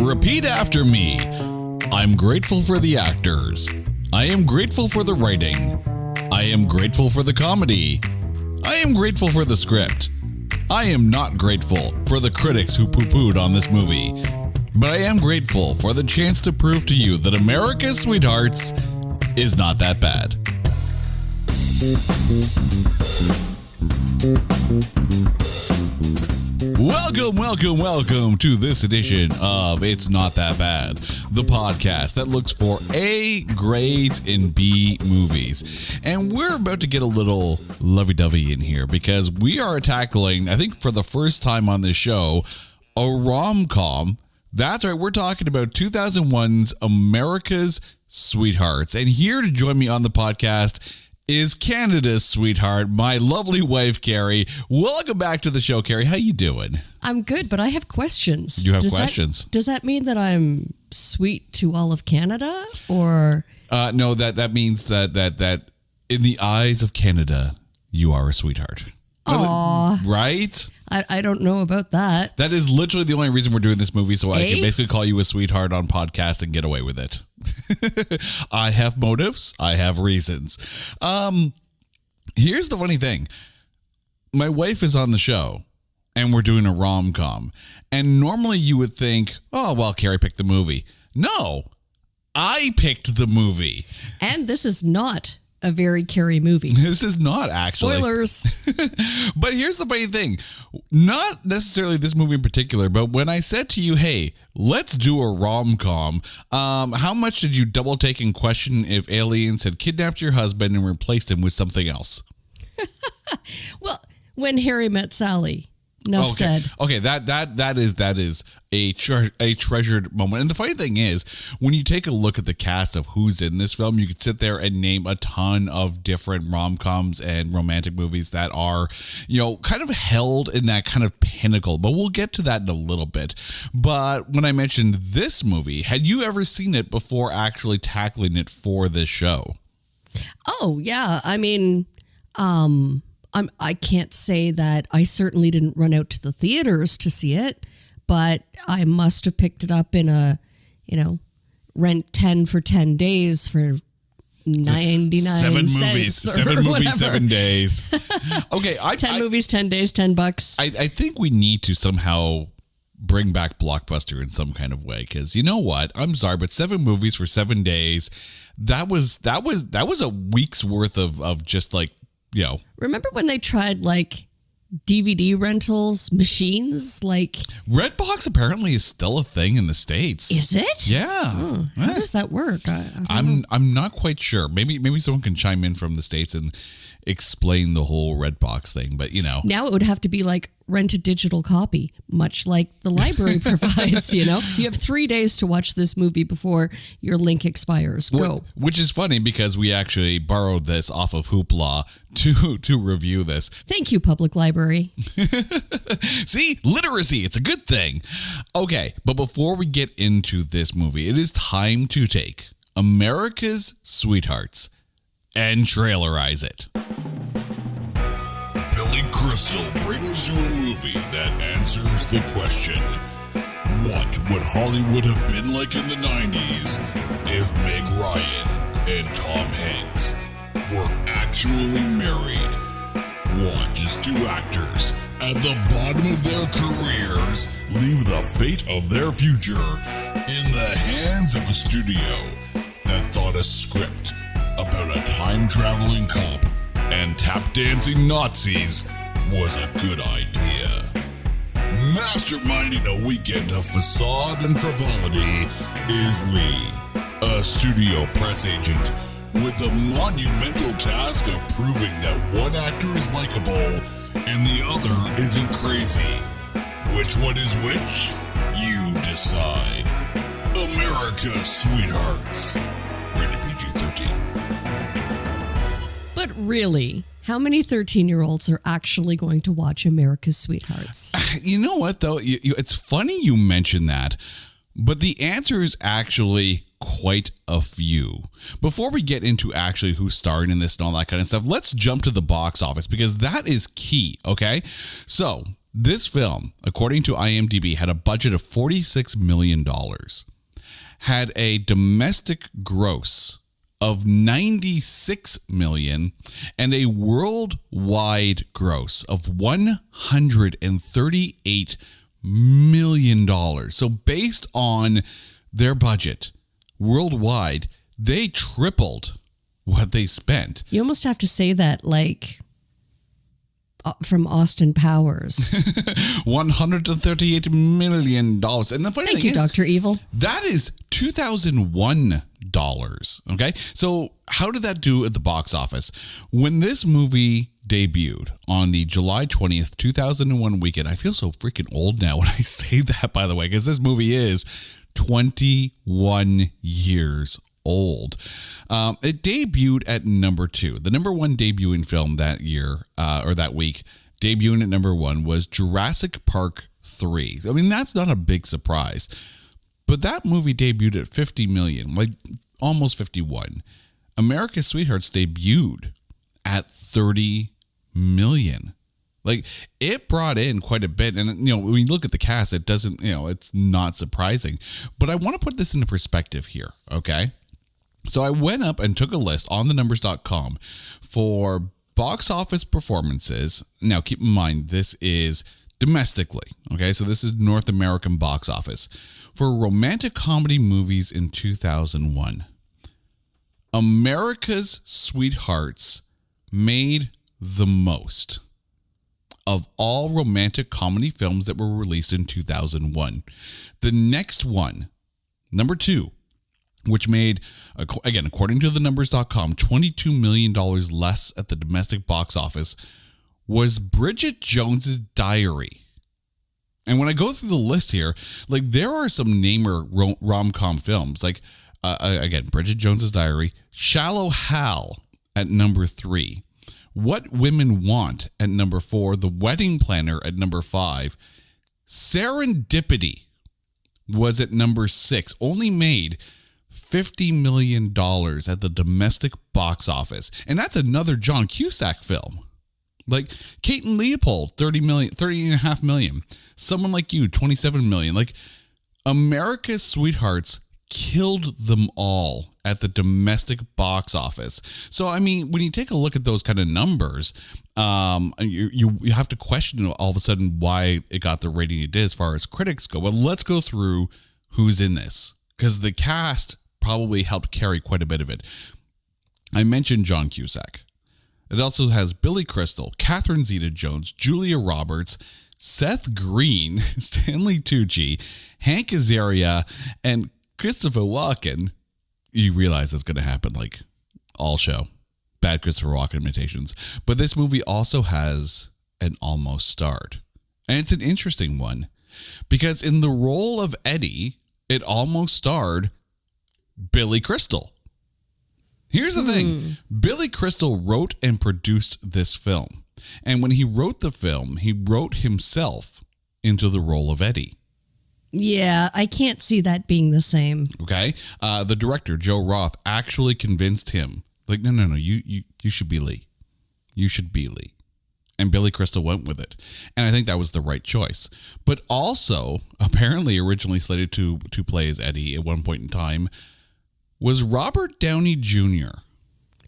Repeat after me. I'm grateful for the actors. I am grateful for the writing. I am grateful for the comedy. I am grateful for the script. I am not grateful for the critics who poo-poo'd on this movie. But I am grateful for the chance to prove to you that America's Sweethearts is not that bad. Welcome to this edition of It's Not That Bad, the podcast that looks for A grades in B movies. And we're about to get a little lovey-dovey in here because we are tackling, I think for the first time on this show, a rom-com. That's right, we're talking about 2001's America's Sweethearts. And here to join me on the podcast is Canada's sweetheart, my lovely wife, Carrie. Welcome back to the show, Carrie. How you doing? I'm good, but I have questions. You have questions? Does that mean that I'm sweet to all of Canada, or? No, that means that in the eyes of Canada, you are a sweetheart. Aww. Right? I don't know about that. That is literally the only reason we're doing this movie, so I can basically call you a sweetheart on podcast and get away with it. I have motives. I have reasons. Here's the funny thing. My wife is on the show, and we're doing a rom-com. And normally you would think, oh, well, Carrie picked the movie. No, I picked the movie. And this is not a very Carrie movie. This is not actually. Spoilers. But here's the funny thing. Not necessarily this movie in particular, but when I said to you, hey, let's do a rom-com, how much did you double take and question if aliens had kidnapped your husband and replaced him with something else? Well, When Harry Met Sally. Enough said. Okay, that is a treasured moment. And the funny thing is, when you take a look at the cast of who's in this film, you could sit there and name a ton of different rom-coms and romantic movies that are, kind of held in that kind of pinnacle. But we'll get to that in a little bit. But when I mentioned this movie, had you ever seen it before actually tackling it for this show? Oh, yeah. I mean, I can't say that I certainly didn't run out to the theaters to see it, but I must have picked it up in a, rent 10 for 10 days for 99 cents. Seven movies, 7 days. Okay. 10 movies, 10 days, $10. I think we need to somehow bring back Blockbuster in some kind of way. Cause you know what? I'm sorry, but 7 movies for 7 days. That was a week's worth of just like, Remember when they tried DVD rentals machines? Redbox apparently is still a thing in the States. Is it? Yeah. Oh, how does that work? I'm not quite sure. Maybe someone can chime in from the States and explain the whole Redbox thing, but Now it would have to be rent a digital copy, much like the library provides, You have 3 days to watch this movie before your link expires. Go. Which is funny because we actually borrowed this off of Hoopla to review this. Thank you, Public Library. See, literacy, it's a good thing. Okay, but before we get into this movie, it is time to take America's Sweethearts and trailerize it. Billy Crystal brings you a movie that answers the question, what would Hollywood have been like in the 90s if Meg Ryan and Tom Hanks were actually married? Watch as 2 actors at the bottom of their careers leave the fate of their future in the hands of a studio that thought a script about a time-traveling cop and tap-dancing Nazis was a good idea. Masterminding a weekend of facade and frivolity is Lee, a studio press agent with the monumental task of proving that one actor is likable and the other isn't crazy. Which one is which? You decide. America's Sweethearts. Rated PG-13. But really, how many 13-year-olds are actually going to watch America's Sweethearts? You know what, though? It's funny you mention that, but the answer is actually quite a few. Before we get into actually who's starring in this and all that kind of stuff, let's jump to the box office because that is key, okay? So, This film, according to IMDb, had a budget of $46 million, had a domestic gross of $96 million, and a worldwide gross of $138 million. So based on their budget worldwide, they tripled what they spent. You almost have to say that like from Austin Powers. $138 million. And the funny Thank thing you, is, Dr. Evil. that is 2001 dollars. Okay. So how did that do at the box office? When this movie debuted on the July 20th, 2001 weekend, I feel so freaking old now when I say that, by the way, because this movie is 21 years old. It debuted at number 2. The number 1 debuting film that year, or that week, debuting at number 1 was Jurassic Park 3. I mean, that's not a big surprise. But that movie debuted at 50 million, like almost 51. America's Sweethearts debuted at 30 million. Like, it brought in quite a bit. And, you know, when you look at the cast, it doesn't, you know, it's not surprising. But I want to put this into perspective here, okay? So I went up and took a list on thenumbers.com for box office performances. Now, keep in mind, this is domestically, okay? So this is North American box office. For romantic comedy movies in 2001, America's Sweethearts made the most of all romantic comedy films that were released in 2001. The next one, number 2, which made, again, according to thenumbers.com, $22 million less at the domestic box office, was Bridget Jones's Diary. And when I go through the list here, like, there are some namer rom-com films, like, again, Bridget Jones's Diary, Shallow Hal at number 3, What Women Want at number 4, The Wedding Planner at number 5, Serendipity was at number 6, only made $50 million at the domestic box office. And that's another John Cusack film. Like, Kate and Leopold, 30.5 million. Someone Like You, 27 million. Like, America's Sweethearts killed them all at the domestic box office. So, I mean, when you take a look at those kind of numbers, you have to question all of a sudden why it got the rating it did as far as critics go. Well, let's go through who's in this, because the cast probably helped carry quite a bit of it. I mentioned John Cusack. It also has Billy Crystal, Catherine Zeta-Jones, Julia Roberts, Seth Green, Stanley Tucci, Hank Azaria, and Christopher Walken. You realize that's going to happen, like, all show. Bad Christopher Walken imitations. But this movie also has an almost starred. And it's an interesting one, because in the role of Eddie, it almost starred Billy Crystal. Here's the thing. Billy Crystal wrote and produced this film. And when he wrote the film, he wrote himself into the role of Eddie. Yeah, I can't see that being the same. Okay. The director, Joe Roth, actually convinced him, like, no, you should be Lee. You should be Lee. And Billy Crystal went with it. And I think that was the right choice. But also, apparently originally slated to play as Eddie at one point in time, was Robert Downey Jr.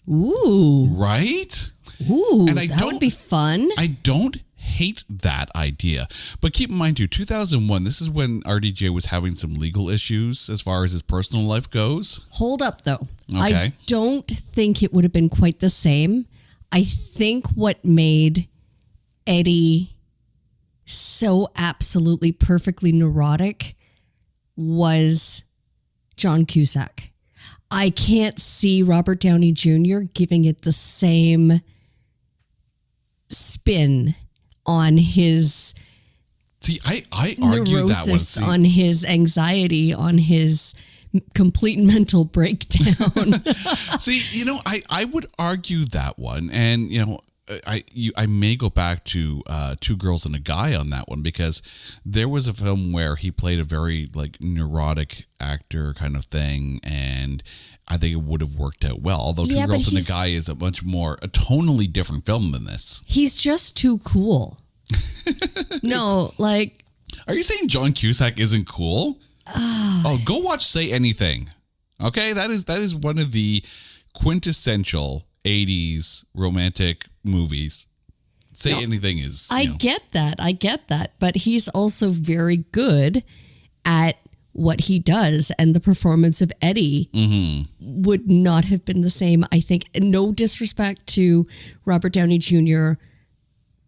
Ooh. Right? Ooh, and that would be fun. I don't hate that idea. But keep in mind, too, 2001, this is when RDJ was having some legal issues as far as his personal life goes. Hold up, though. Okay. I don't think it would have been quite the same. I think what made Eddie so absolutely perfectly neurotic was John Cusack. I can't see Robert Downey Jr. giving it the same spin on his I argue neurosis, that one. on his anxiety, on his complete mental breakdown. See, I would argue that one, and I may go back to Two Girls and a Guy on that one, because there was a film where he played a very neurotic actor kind of thing, and I think it would have worked out well. Although Two Girls and a Guy is a much more a tonally different film than this. He's just too cool. No, like, Are you saying John Cusack isn't cool? Go watch Say Anything. Okay, that is one of the quintessential 80s romantic movies. Say Anything is. I get that. But he's also very good at what he does. And the performance of Eddie would not have been the same, I think. No disrespect to Robert Downey Jr.,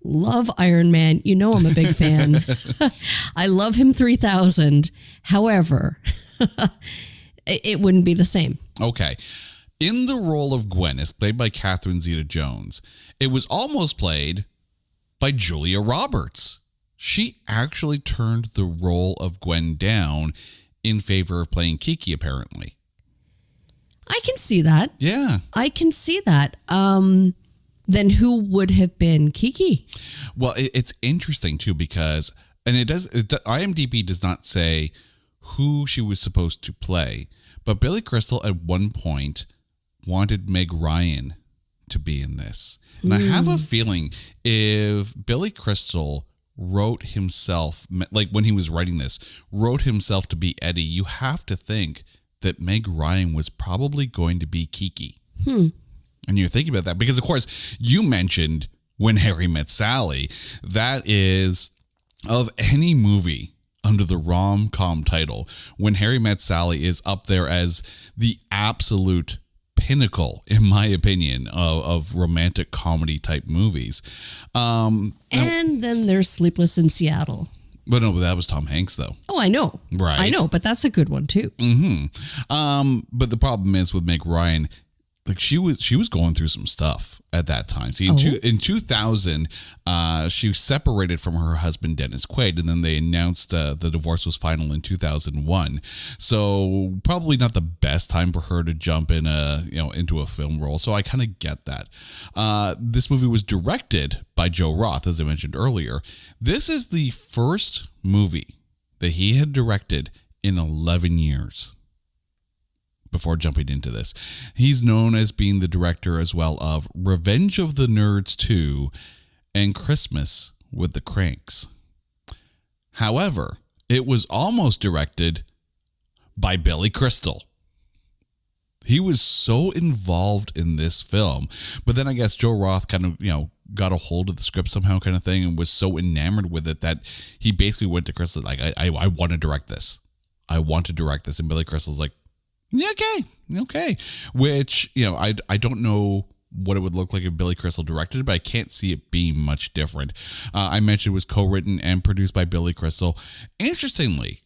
love Iron Man. You know I'm a big fan. I love him 3000. However, it wouldn't be the same. Okay. In the role of Gwen, as played by Catherine Zeta-Jones, it was almost played by Julia Roberts. She actually turned the role of Gwen down in favor of playing Kiki, apparently. I can see that. Yeah. I can see that. Then who would have been Kiki? Well, it's interesting, too, because, and IMDb does not say who she was supposed to play, but Billy Crystal at one point wanted Meg Ryan to be in this. And I have a feeling if Billy Crystal wrote himself, like when he was writing this, wrote himself to be Eddie, you have to think that Meg Ryan was probably going to be Kiki. And you're thinking about that because, of course, you mentioned When Harry Met Sally. That is, of any movie under the rom-com title, When Harry Met Sally is up there as the absolute pinnacle, in my opinion, of romantic comedy type movies. And then there's Sleepless in Seattle. But no, that was Tom Hanks, though. Oh, I know. Right. I know, but that's a good one, too. But the problem is with Meg Ryan, like she was going through some stuff at that time. See, in 2000, she was separated from her husband Dennis Quaid, and then they announced the divorce was final in 2001. So probably not the best time for her to jump in into a film role. So I kind of get that. This movie was directed by Joe Roth, as I mentioned earlier. This is the first movie that he had directed in 11 years. Before jumping into this, he's known as being the director as well of Revenge of the Nerds 2 and Christmas with the Cranks. However, it was almost directed by Billy Crystal. He was so involved in this film, but then I guess Joe Roth kind of, got a hold of the script somehow kind of thing and was so enamored with it that he basically went to Crystal like, I want to direct this. I want to direct this. And Billy Crystal's like, yeah, okay. Which, I don't know what it would look like if Billy Crystal directed it, but I can't see it being much different. I mentioned it was co-written and produced by Billy Crystal. Interestingly,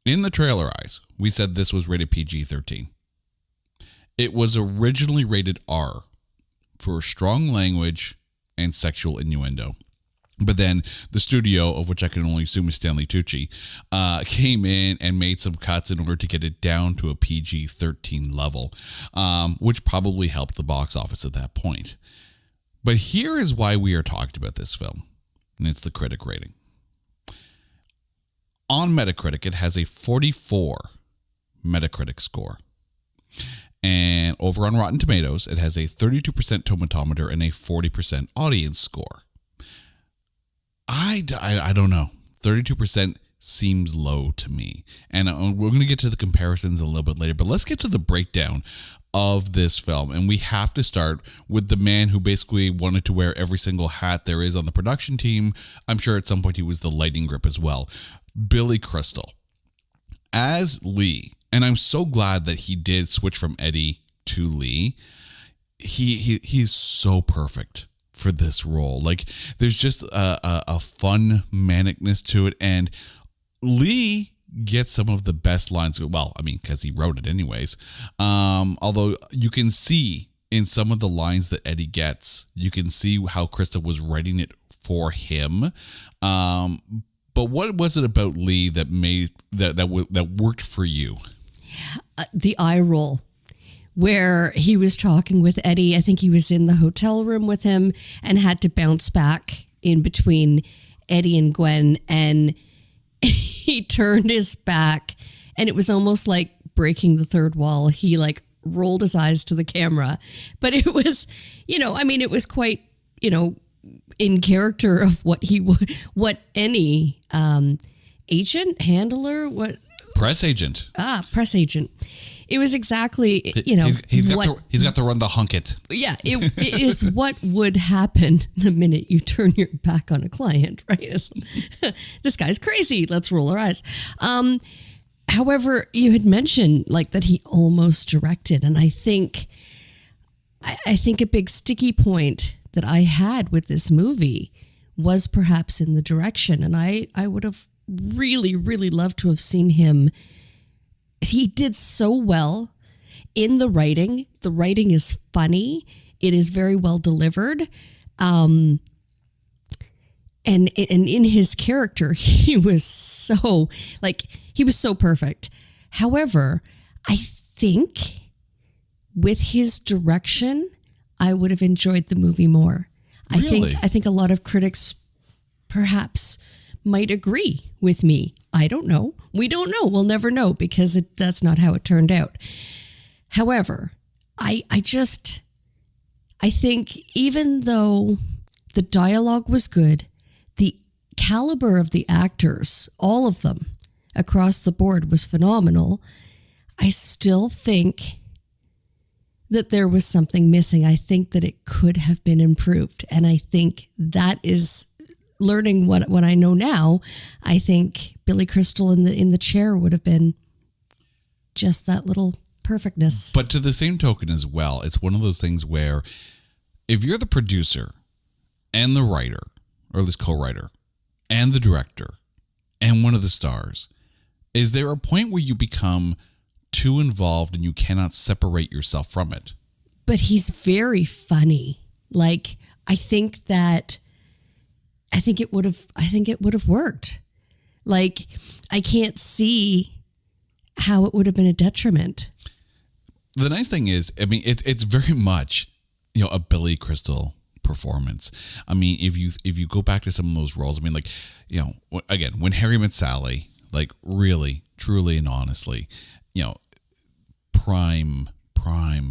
in the trailer eyes, we said this was rated PG-13. It was originally rated R for strong language and sexual innuendo. But then the studio, of which I can only assume is Stanley Tucci, came in and made some cuts in order to get it down to a PG-13 level, which probably helped the box office at that point. But here is why we are talking about this film, and it's the critic rating. On Metacritic, it has a 44 Metacritic score. And over on Rotten Tomatoes, it has a 32% tomatometer and a 40% audience score. I don't know. 32% seems low to me. And we're going to get to the comparisons a little bit later, but let's get to the breakdown of this film. And we have to start with the man who basically wanted to wear every single hat there is on the production team. I'm sure at some point he was the lighting grip as well. Billy Crystal as Lee. And I'm so glad that he did switch from Eddie to Lee. He's so perfect for this role. Like, there's just a fun manicness to it, and Lee gets some of the best lines. Well, I mean, because he wrote it anyways. Although you can see in some of the lines that Eddie gets, you can see how Krista was writing it for him. But what was it about Lee that made that worked for you? The eye roll. Where he was talking with Eddie. I think he was in the hotel room with him and had to bounce back in between Eddie and Gwen. And he turned his back and it was almost like breaking the third wall. He rolled his eyes to the camera. But it was, it was quite, in character of what any agent, handler, press agent. Press agent. It was exactly, you know, he's got to run the hunket. Yeah, it is what would happen the minute you turn your back on a client, right? This guy's crazy. Let's roll our eyes. However, you had mentioned like that he almost directed, and I think a big sticky point that I had with this movie was perhaps in the direction, and I would have really, really loved to have seen him. He did so well in the writing. The writing is funny. It is very well delivered. And in his character, he was so perfect. However, I think with his direction, I would have enjoyed the movie more. Really? I think a lot of critics perhaps might agree with me. I don't know. We don't know. We'll never know because that's not how it turned out. However, I think even though the dialogue was good, the caliber of the actors, all of them across the board was phenomenal. I still think that there was something missing. I think that it could have been improved. And I think that is learning what I know now. I think Billy Crystal in the chair would have been just that little perfectness. But to the same token as well, it's one of those things where if you're the producer and the writer, or at least co-writer, and the director, and one of the stars, is there a point where you become too involved and you cannot separate yourself from it? But he's very funny. Like, I think it would have worked. Like, I can't see how it would have been a detriment. The nice thing is, I mean, it's very much, you know, a Billy Crystal performance. I mean, if you go back to some of those roles, I mean, like, you know, again, when Harry Met Sally, like, really, truly, and honestly, you know, prime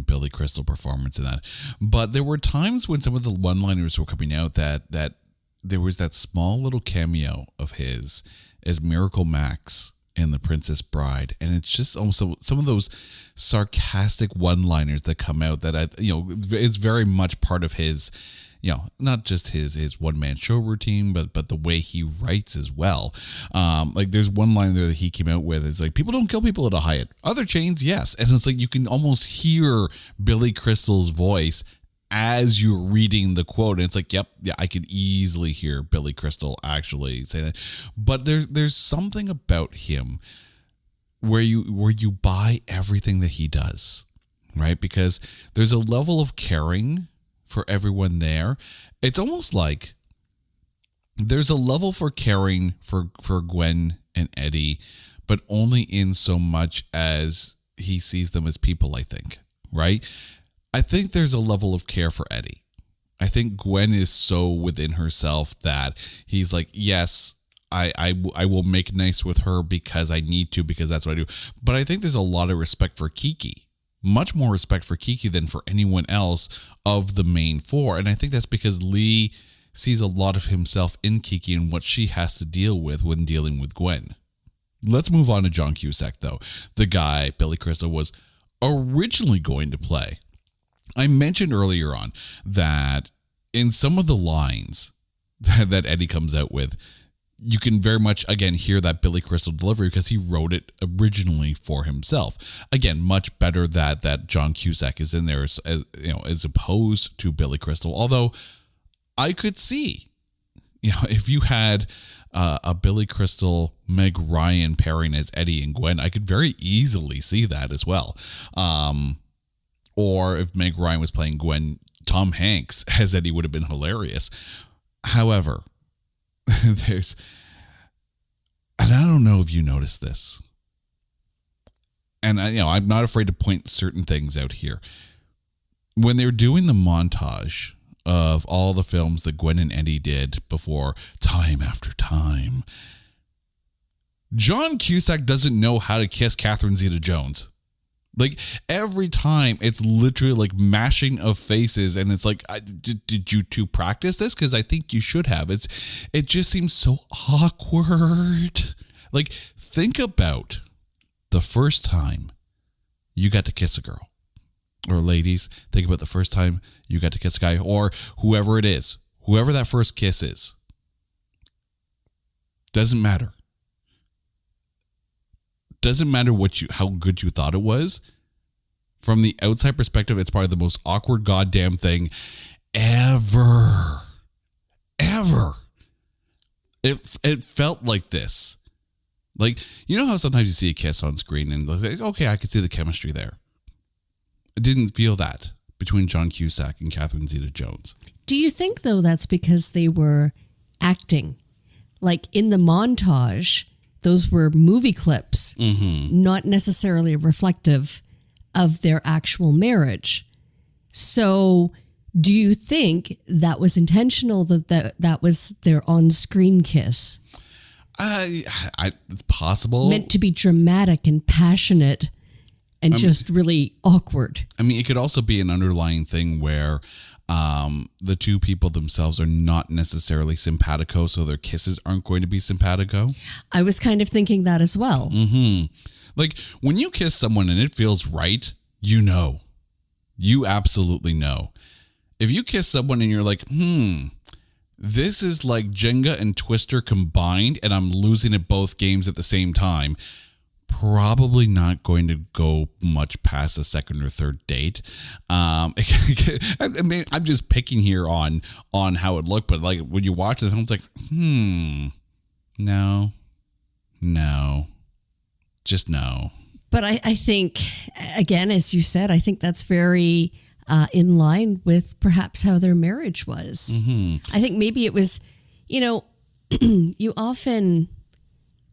Billy Crystal performance in that. But there were times when some of the one-liners were coming out that there was that small little cameo of his as Miracle Max in The Princess Bride, and it's just also some of those sarcastic one-liners that come out that is very much part of his, you know, not just his one-man show routine, but the way he writes as well. Like there's one line there that he came out with. It's like, people don't kill people at a Hyatt. Other chains, yes. And it's like you can almost hear Billy Crystal's voice as you're reading the quote, and it's like, yep, yeah, I could easily hear Billy Crystal actually say that. But there's something about him where you buy everything that he does, right? Because there's a level of caring for everyone there. It's almost like there's a level for caring for Gwen and Eddie, but only in so much as he sees them as people, I think, right? I think there's a level of care for Eddie. I think Gwen is so within herself that he's like, yes, I will make nice with her because I need to, because that's what I do. But I think there's a lot of respect for Kiki, much more respect for Kiki than for anyone else of the main four. And I think that's because Lee sees a lot of himself in Kiki and what she has to deal with when dealing with Gwen. Let's move on to John Cusack, though. The guy Billy Crystal was originally going to play. I mentioned earlier on that in some of the lines that Eddie comes out with, you can very much, again, hear that Billy Crystal delivery because he wrote it originally for himself. Again, much better that John Cusack is in there as opposed to Billy Crystal. Although I could see, if you had a Billy Crystal, Meg Ryan pairing as Eddie and Gwen, I could very easily see that as well. Or if Meg Ryan was playing Gwen, Tom Hanks as Eddie would have been hilarious. However, and I don't know if you noticed this, and I'm not afraid to point certain things out here. When they were doing the montage of all the films that Gwen and Eddie did before Time After Time, John Cusack doesn't know how to kiss Catherine Zeta-Jones. Like every time it's literally like mashing of faces, and it's like, did you two practice this? Because I think you should have. It just seems so awkward. Like, think about the first time you got to kiss a girl. Or ladies, think about the first time you got to kiss a guy, or whoever it is, whoever that first kiss is. Doesn't matter. Doesn't matter how good you thought it was. From the outside perspective, it's probably the most awkward goddamn thing ever. Ever. It felt like this. Like, you know how sometimes you see a kiss on screen and like, okay, I can see the chemistry there. I didn't feel that between John Cusack and Catherine Zeta-Jones. Do you think, though, that's because they were acting? Like in the montage, those were movie clips, not necessarily reflective of their actual marriage. So do you think that was intentional, that was their on-screen kiss? It's possible. Meant to be dramatic and passionate and just really awkward. I mean, it could also be an underlying thing where the two people themselves are not necessarily simpatico, so their kisses aren't going to be simpatico. I was kind of thinking that as well. Like, when you kiss someone and it feels right, you know. You absolutely know. If you kiss someone and you're like, this is like Jenga and Twister combined, and I'm losing at both games at the same time, probably not going to go much past a second or third date. I mean, I'm just picking here on how it looked, but like when you watch it, it's like, no, just no. But I think, again, as you said, I think that's very in line with perhaps how their marriage was. I think maybe it was, you often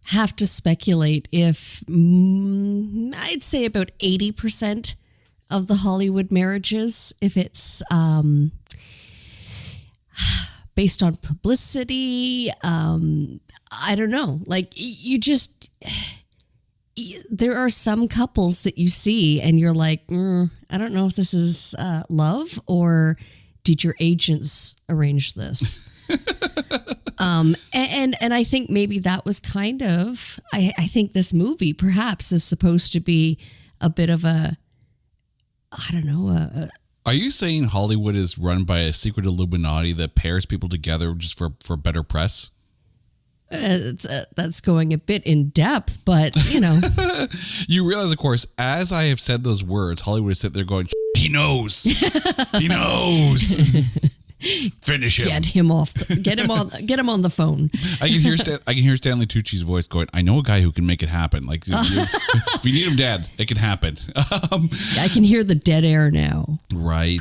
have to speculate if I'd say about 80% of the Hollywood marriages, if it's based on publicity, I don't know. Like there are some couples that you see and you're like, I don't know if this is love or did your agents arrange this? And I think maybe that was kind of, I think this movie perhaps is supposed to be a bit of a, I don't know. Are you saying Hollywood is run by a secret Illuminati that pairs people together just for better press? That's going a bit in depth, but You realize, of course, as I have said those words, Hollywood is sitting there going, he knows. He knows. Finish him. Get him off. Get him on the phone. I can hear Stanley Tucci's voice going, I know a guy who can make it happen. Like, if you need him dead, it can happen. I can hear the dead air now. Right.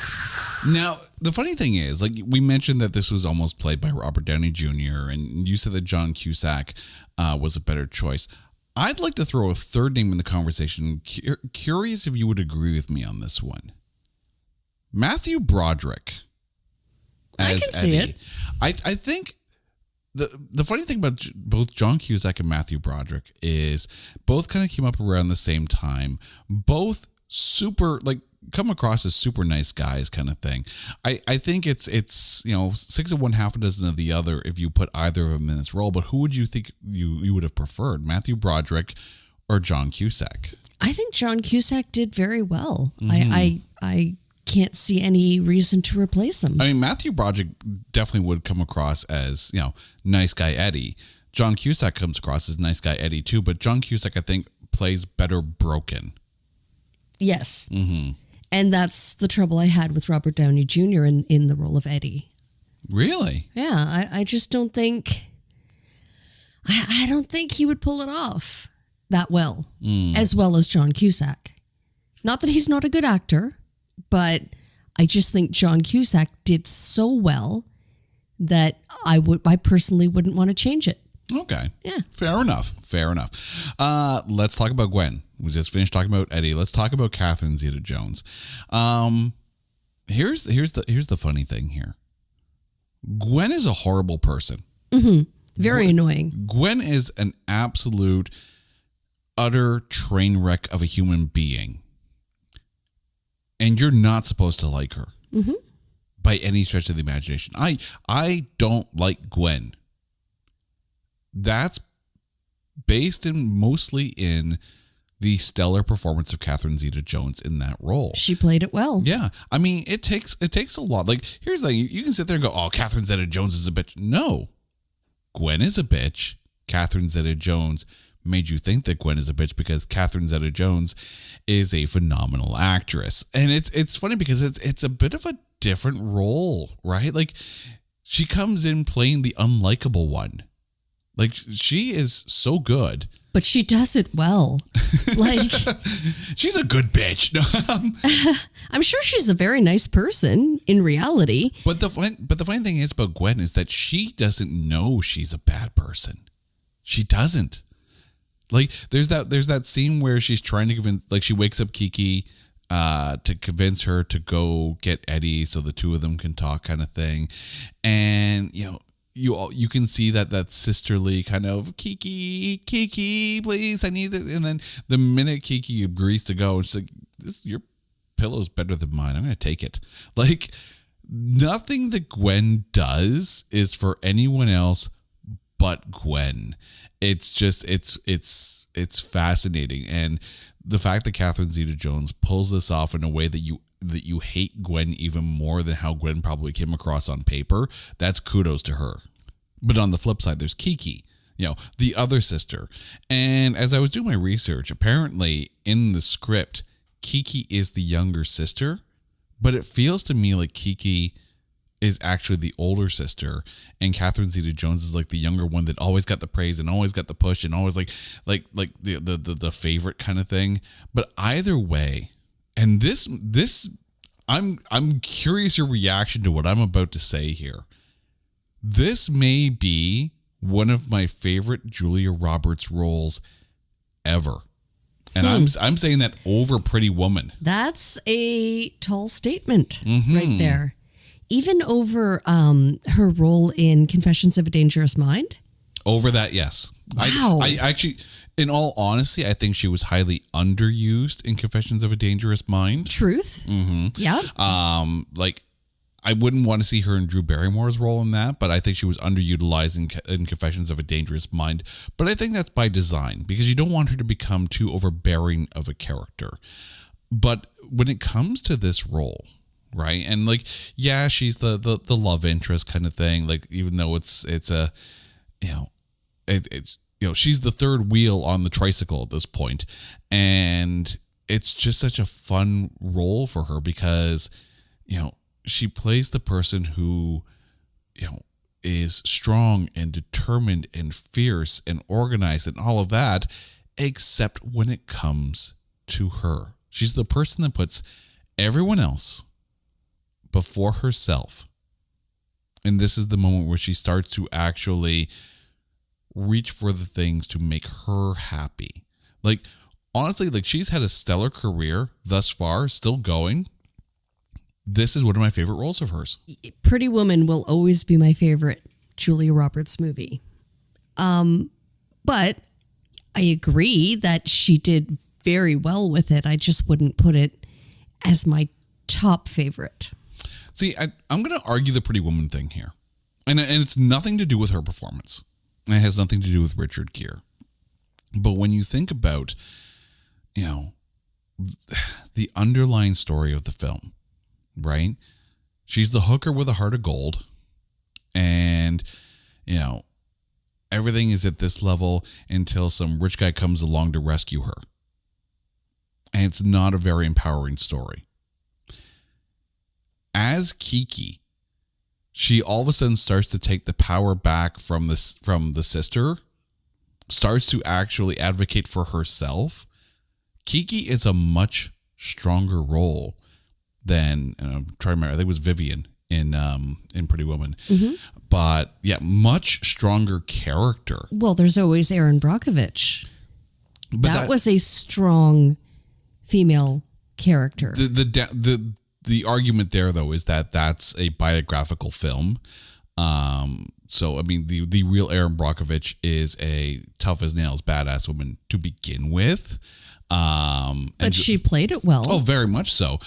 Now, the funny thing is, like, we mentioned that this was almost played by Robert Downey Jr., and you said that John Cusack was a better choice. I'd like to throw a third name in the conversation. Curious if you would agree with me on this one. Matthew Broderick. I can see it. I think the funny thing about both John Cusack and Matthew Broderick is both kind of came up around the same time. Both super, like, come across as super nice guys kind of thing. I think it's 6 of one, half a dozen of the other if you put either of them in this role. But who would you think you would have preferred, Matthew Broderick or John Cusack? I think John Cusack did very well. I can't see any reason to replace him. I mean, Matthew Broderick definitely would come across as, nice guy Eddie. John Cusack comes across as nice guy Eddie too, but John Cusack, I think, plays better broken. Yes. And that's the trouble I had with Robert Downey Jr. in the role of Eddie. Really? Yeah, I just don't think, I don't think he would pull it off that well, as well as John Cusack. Not that he's not a good actor, but I just think John Cusack did so well that I personally wouldn't want to change it. Okay. Yeah. Fair enough. Let's talk about Gwen. We just finished talking about Eddie. Let's talk about Catherine Zeta-Jones. Here's the funny thing here. Gwen is a horrible person. Very annoying. Gwen is an absolute, utter train wreck of a human being. and you're not supposed to like her by any stretch of the imagination. I don't like Gwen. That's based mostly in the stellar performance of Catherine Zeta-Jones in that role. She played it well. Yeah. I mean, it takes a lot. Like, here's the thing. You can sit there and go, oh, Catherine Zeta-Jones is a bitch. No. Gwen is a bitch. Catherine Zeta-Jones made you think that Gwen is a bitch because Catherine Zeta-Jones is a phenomenal actress. And it's funny because it's a bit of a different role, right? Like, she comes in playing the unlikable one. Like, she is so good. But she does it well. Like, she's a good bitch. No, I'm sure she's a very nice person in reality. But the funny thing is about Gwen is that she doesn't know she's a bad person. She doesn't. Like, there's that scene where she's trying to convince, like, she wakes up Kiki to convince her to go get Eddie so the two of them can talk, kind of thing. And, you can see that sisterly kind of Kiki, please, I need it. And then the minute Kiki agrees to go, she's like, your pillow's better than mine. I'm going to take it. Like, nothing that Gwen does is for anyone else but Gwen. It's just, it's fascinating. And the fact that Catherine Zeta-Jones pulls this off in a way that you hate Gwen even more than how Gwen probably came across on paper, that's kudos to her. But on the flip side, there's Kiki, the other sister. And as I was doing my research, apparently in the script, Kiki is the younger sister, but it feels to me like Kiki is actually the older sister, and Catherine Zeta-Jones is like the younger one that always got the praise and always got the push and always like the favorite kind of thing. But either way, and this I'm curious your reaction to what I'm about to say here. This may be one of my favorite Julia Roberts roles ever. And I'm saying that over Pretty Woman. That's a tall statement right there. Even over her role in Confessions of a Dangerous Mind? Over that, yes. Wow. I actually, in all honesty, I think she was highly underused in Confessions of a Dangerous Mind. Truth. Mm-hmm. Yeah. Like, I wouldn't want to see her in Drew Barrymore's role in that, but I think she was underutilized in Confessions of a Dangerous Mind. But I think that's by design, because you don't want her to become too overbearing of a character. But when it comes to this role, right, and like, yeah, she's the love interest kind of thing. Like, even though it's a, she's the third wheel on the tricycle at this point, and it's just such a fun role for her because, she plays the person who, is strong and determined and fierce and organized and all of that, except when it comes to her. She's the person that puts everyone else before herself. And this is the moment where she starts to actually reach for the things to make her happy. Like, honestly, like, she's had a stellar career thus far, still going. This is one of my favorite roles of hers. Pretty Woman will always be my favorite Julia Roberts movie. But I agree that she did very well with it. I just wouldn't put it as my top favorite. See, I'm going to argue the Pretty Woman thing here. And it's nothing to do with her performance. It has nothing to do with Richard Gere. But when you think about, the underlying story of the film, right? She's the hooker with a heart of gold. And, everything is at this level until some rich guy comes along to rescue her. And it's not a very empowering story. As Kiki, she all of a sudden starts to take the power back from the sister, starts to actually advocate for herself. Kiki is a much stronger role than, I'm trying to remember, I think it was Vivian in Pretty Woman. Mm-hmm. But yeah, much stronger character. Well, there's always Erin Brockovich. But that was a strong female character. The argument there, though, is that that's a biographical film. So, I mean, the real Erin Brockovich is a tough as nails, badass woman to begin with. But she played it well. Oh, very much so.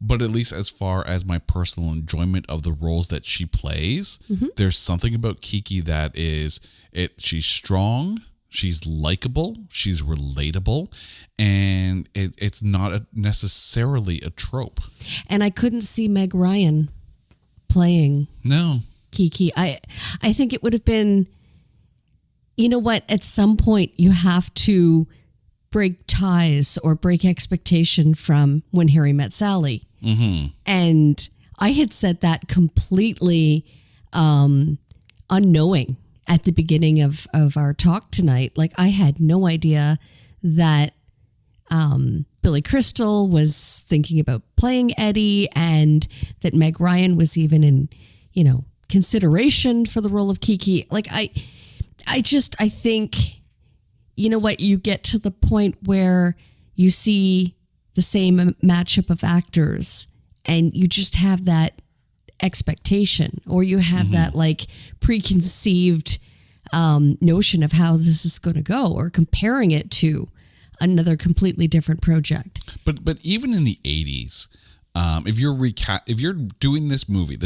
But at least as far as my personal enjoyment of the roles that she plays, there's something about Kiki that is it. She's strong, she's likable, she's relatable, and it's not necessarily a trope. And I couldn't see Meg Ryan playing Kiki. I think it would have been, you know what, at some point you have to break ties or break expectation from When Harry Met Sally. Mm-hmm. And I had said that completely unknowing at the beginning of our talk tonight. Like, I had no idea that Billy Crystal was thinking about playing Eddie, and that Meg Ryan was even in, consideration for the role of Kiki. Like, I think, you know what, you get to the point where you see the same matchup of actors and you just have that expectation, or you have that like preconceived notion of how this is going to go, or comparing it to another completely different project. But even in the 80s, if you're doing this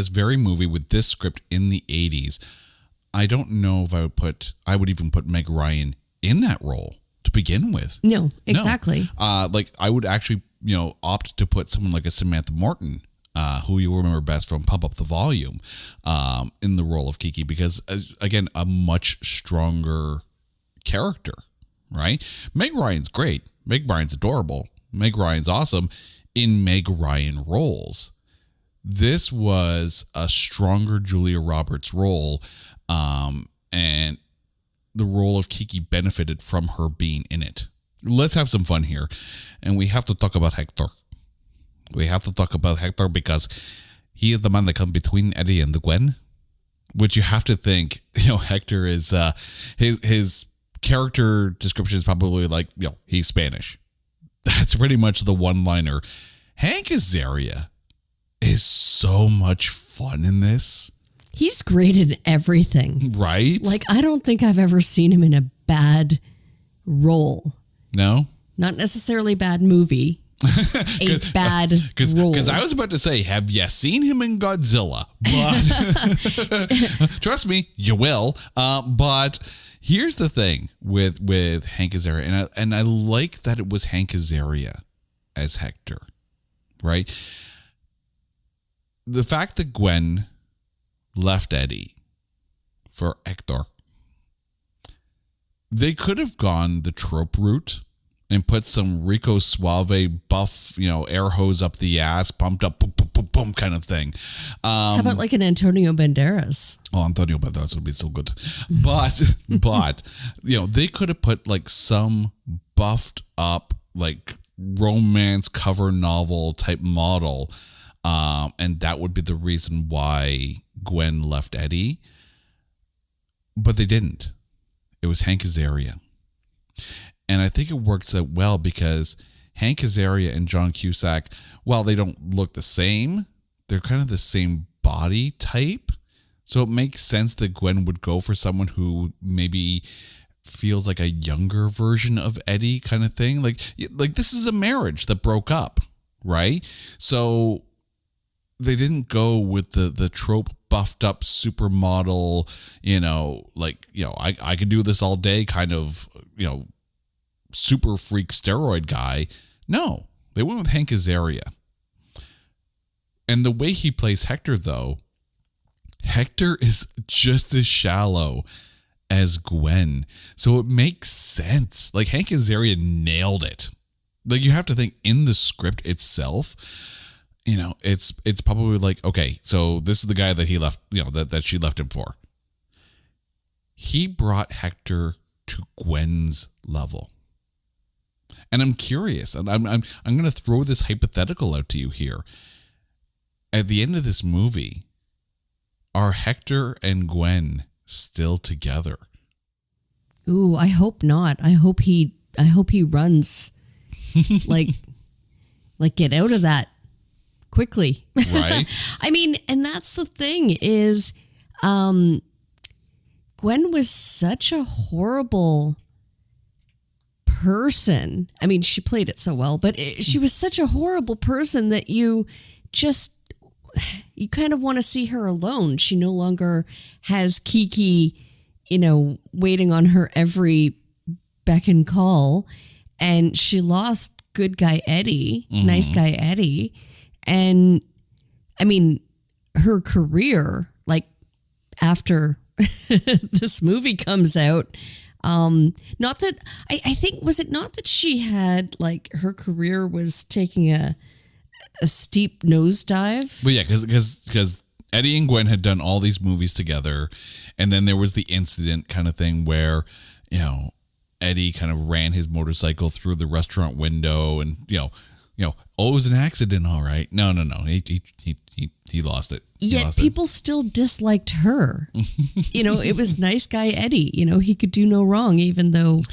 very movie with this script in the 80s, I don't know if I would even put Meg Ryan in that role to begin with. No, exactly. No. Like, I would actually, opt to put someone like a Samantha Morton, who you remember best from Pump Up the Volume, in the role of Kiki, because again, a much stronger character, right? Meg Ryan's great. Meg Ryan's adorable. Meg Ryan's awesome in Meg Ryan roles. This was a stronger Julia Roberts role, and the role of Kiki benefited from her being in it. Let's have some fun here, and we have to talk about Hector. We have to talk about Hector because he is the man that comes between Eddie and the Gwen, which you have to think, Hector is, his character description is probably like, he's Spanish. That's pretty much the one-liner. Hank Azaria is so much fun in this. He's great in everything. Right? Like, I don't think I've ever seen him in a bad role. No? Not necessarily bad movie. A bad role. Because I was about to say, have you seen him in Godzilla? But trust me, you will. But here's the thing with Hank Azaria, and I like that it was Hank Azaria as Hector, right? The fact that Gwen left Eddie for Hector, they could have gone the trope route and put some Rico Suave buff, air hose up the ass, pumped up, boom, boom, boom, boom kind of thing. How about like an Antonio Banderas? Oh, Antonio Banderas would be so good. But, they could have put like some buffed up, like romance cover novel type model. And that would be the reason why Gwen left Eddie. But they didn't. It was Hank Azaria. And I think it works out well because Hank Azaria and John Cusack, while they don't look the same, they're kind of the same body type. So it makes sense that Gwen would go for someone who maybe feels like a younger version of Eddie kind of thing. Like this is a marriage that broke up, right? So they didn't go with the trope buffed up supermodel, I could do this all day kind of, super freak steroid guy. No, they went with Hank Azaria. And the way he plays Hector, though, Hector is just as shallow as Gwen. So it makes sense. Like, Hank Azaria nailed it. Like, you have to think in the script itself, it's probably like, okay, so this is the guy that he left, that she left him for. He brought Hector to Gwen's level. And I'm curious, and I'm going to throw this hypothetical out to you here. At the end of this movie, are Hector and Gwen still together? Ooh, I hope not. I hope he runs like get out of that quickly. Right. I mean, and that's the thing is, Gwen was such a horrible person. I mean, she played it so well, but she was such a horrible person that you just, you kind of want to see her alone. She no longer has Kiki, waiting on her every beck and call. And she lost good guy Eddie, nice guy Eddie. And I mean, her career, like after this movie comes out, not that I think, was it not that she had like her career was taking a steep nosedive? Well, yeah, because Eddie and Gwen had done all these movies together, and then there was the incident kind of thing where, Eddie kind of ran his motorcycle through the restaurant window, and oh, it was an accident, all right. No, he lost it. Yet people still disliked her. It was nice guy Eddie. He could do no wrong, even though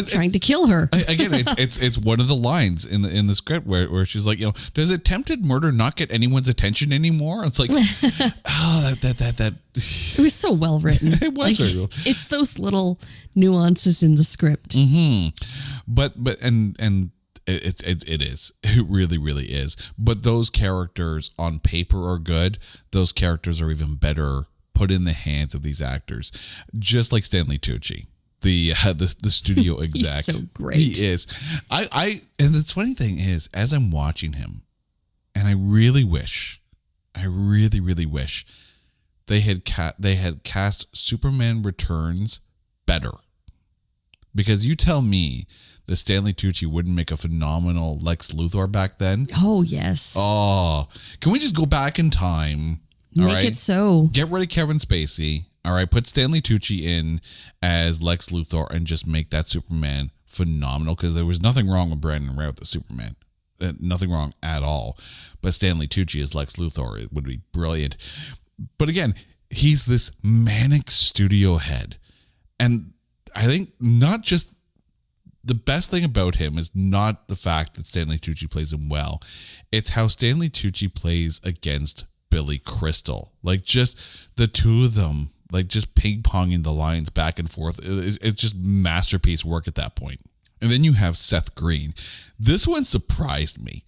trying to kill her. Again, it's one of the lines in the script where she's like, does attempted murder not get anyone's attention anymore? It's like, that. It was so well written. It was very well. It's those little nuances in the script. Mm-hmm. But it is. It really, really is. But those characters on paper are good. Those characters are even better put in the hands of these actors. Just like Stanley Tucci, the studio exec. He's so great. He is. And the funny thing is, as I'm watching him, and I really, really wish they had cast Superman Returns better. Because you tell me that Stanley Tucci wouldn't make a phenomenal Lex Luthor back then. Oh, yes. Oh, can we just go back in time? Make it so. Get rid of Kevin Spacey. All right. Put Stanley Tucci in as Lex Luthor and just make that Superman phenomenal, because there was nothing wrong with Brandon Routh as Superman. Nothing wrong at all. But Stanley Tucci as Lex Luthor, it would be brilliant. But again, he's this manic studio head. And I think not just the best thing about him is not the fact that Stanley Tucci plays him well. It's how Stanley Tucci plays against Billy Crystal. Like, just the two of them, like, just ping-ponging the lines back and forth. It's just masterpiece work at that point. And then you have Seth Green. This one surprised me.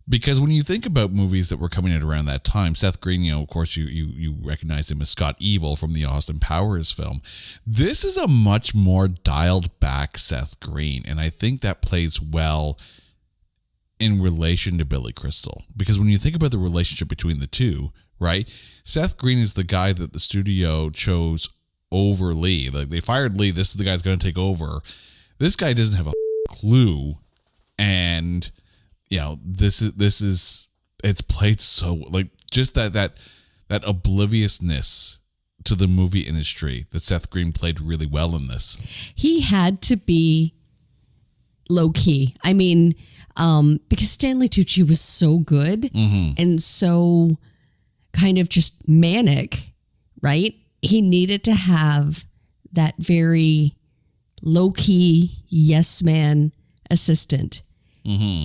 Because when you think about movies that were coming out around that time, Seth Green, of course, you recognize him as Scott Evil from the Austin Powers film. This is a much more dialed back Seth Green, and I think that plays well in relation to Billy Crystal. Because when you think about the relationship between the two, right? Seth Green is the guy that the studio chose over Lee. Like, they fired Lee. This is the guy that's going to take over. This guy doesn't have a clue, and this is it's played so, like, just that obliviousness to the movie industry that Seth Green played really well in this. He had to be low key. I mean, because Stanley Tucci was so good and so kind of just manic, right? He needed to have that very low key yes man assistant.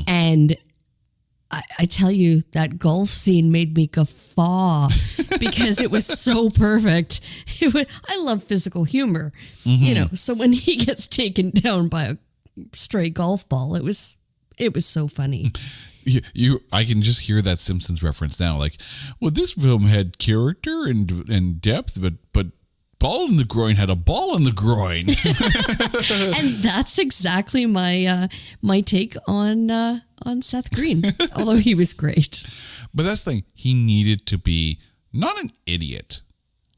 And I tell you, that golf scene made me guffaw because it was so perfect. I love physical humor, so when he gets taken down by a stray golf ball, it was so funny. I can just hear that Simpsons reference now. Like, well, this film had character and depth, but Ball in the Groin had a ball in the groin. And that's exactly my take on Seth Green, although he was great. But that's the thing. He needed to be not an idiot,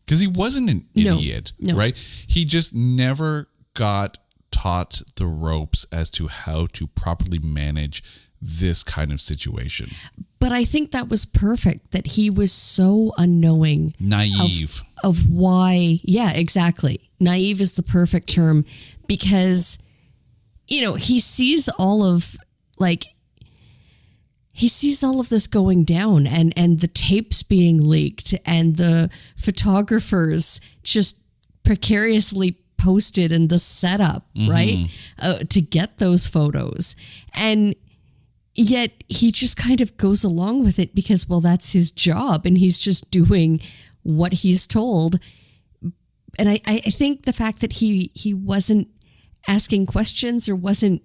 because he wasn't an idiot, No. right? He just never got taught the ropes as to how to properly manage this kind of situation. But I think that was perfect, that he was so unknowing. Naive. Of why. Yeah, exactly. Naive is the perfect term, because, he sees all of this going down, and the tapes being leaked, and the photographers just precariously posted in the setup, right? To get those photos. And yet he just kind of goes along with it because, well, that's his job, and he's just doing what he's told. And I think the fact that he wasn't asking questions, or wasn't,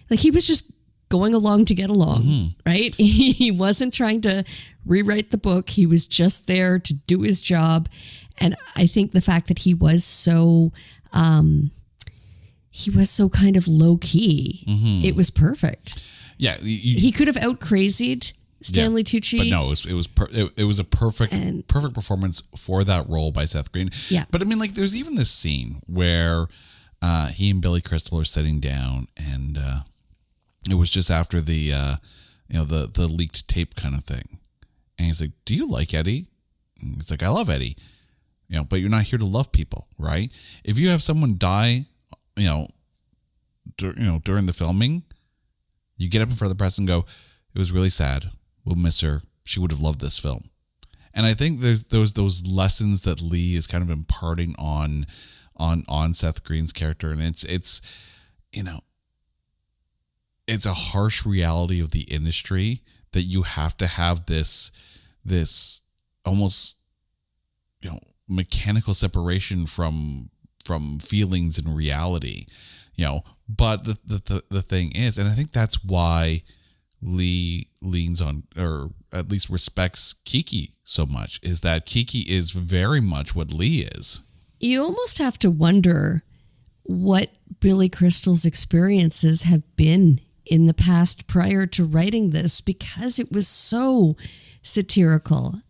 like, he was just going along to get along, right? He wasn't trying to rewrite the book. He was just there to do his job. And I think the fact that he was so kind of low key, it was perfect. Yeah. He could have out-crazied Stanley Tucci. But no, it was a perfect performance for that role by Seth Green. Yeah. But I mean, like, there's even this scene where he and Billy Crystal are sitting down, and it was just after the the leaked tape kind of thing. And he's like, "Do you like Eddie?" And he's like, "I love Eddie." But you're not here to love people, right? If you have someone die, during the filming, you get up in front of the press and go, "It was really sad. We'll miss her. She would have loved this film." And I think there's those lessons that Lee is kind of imparting on Seth Green's character, and it's a harsh reality of the industry that you have to have this almost mechanical separation from feelings and reality, but the thing is, and I think that's why Lee leans on, or at least respects, Kiki so much, is that Kiki is very much what Lee is. You almost have to wonder what Billy Crystal's experiences have been in the past prior to writing this, because it was so satirical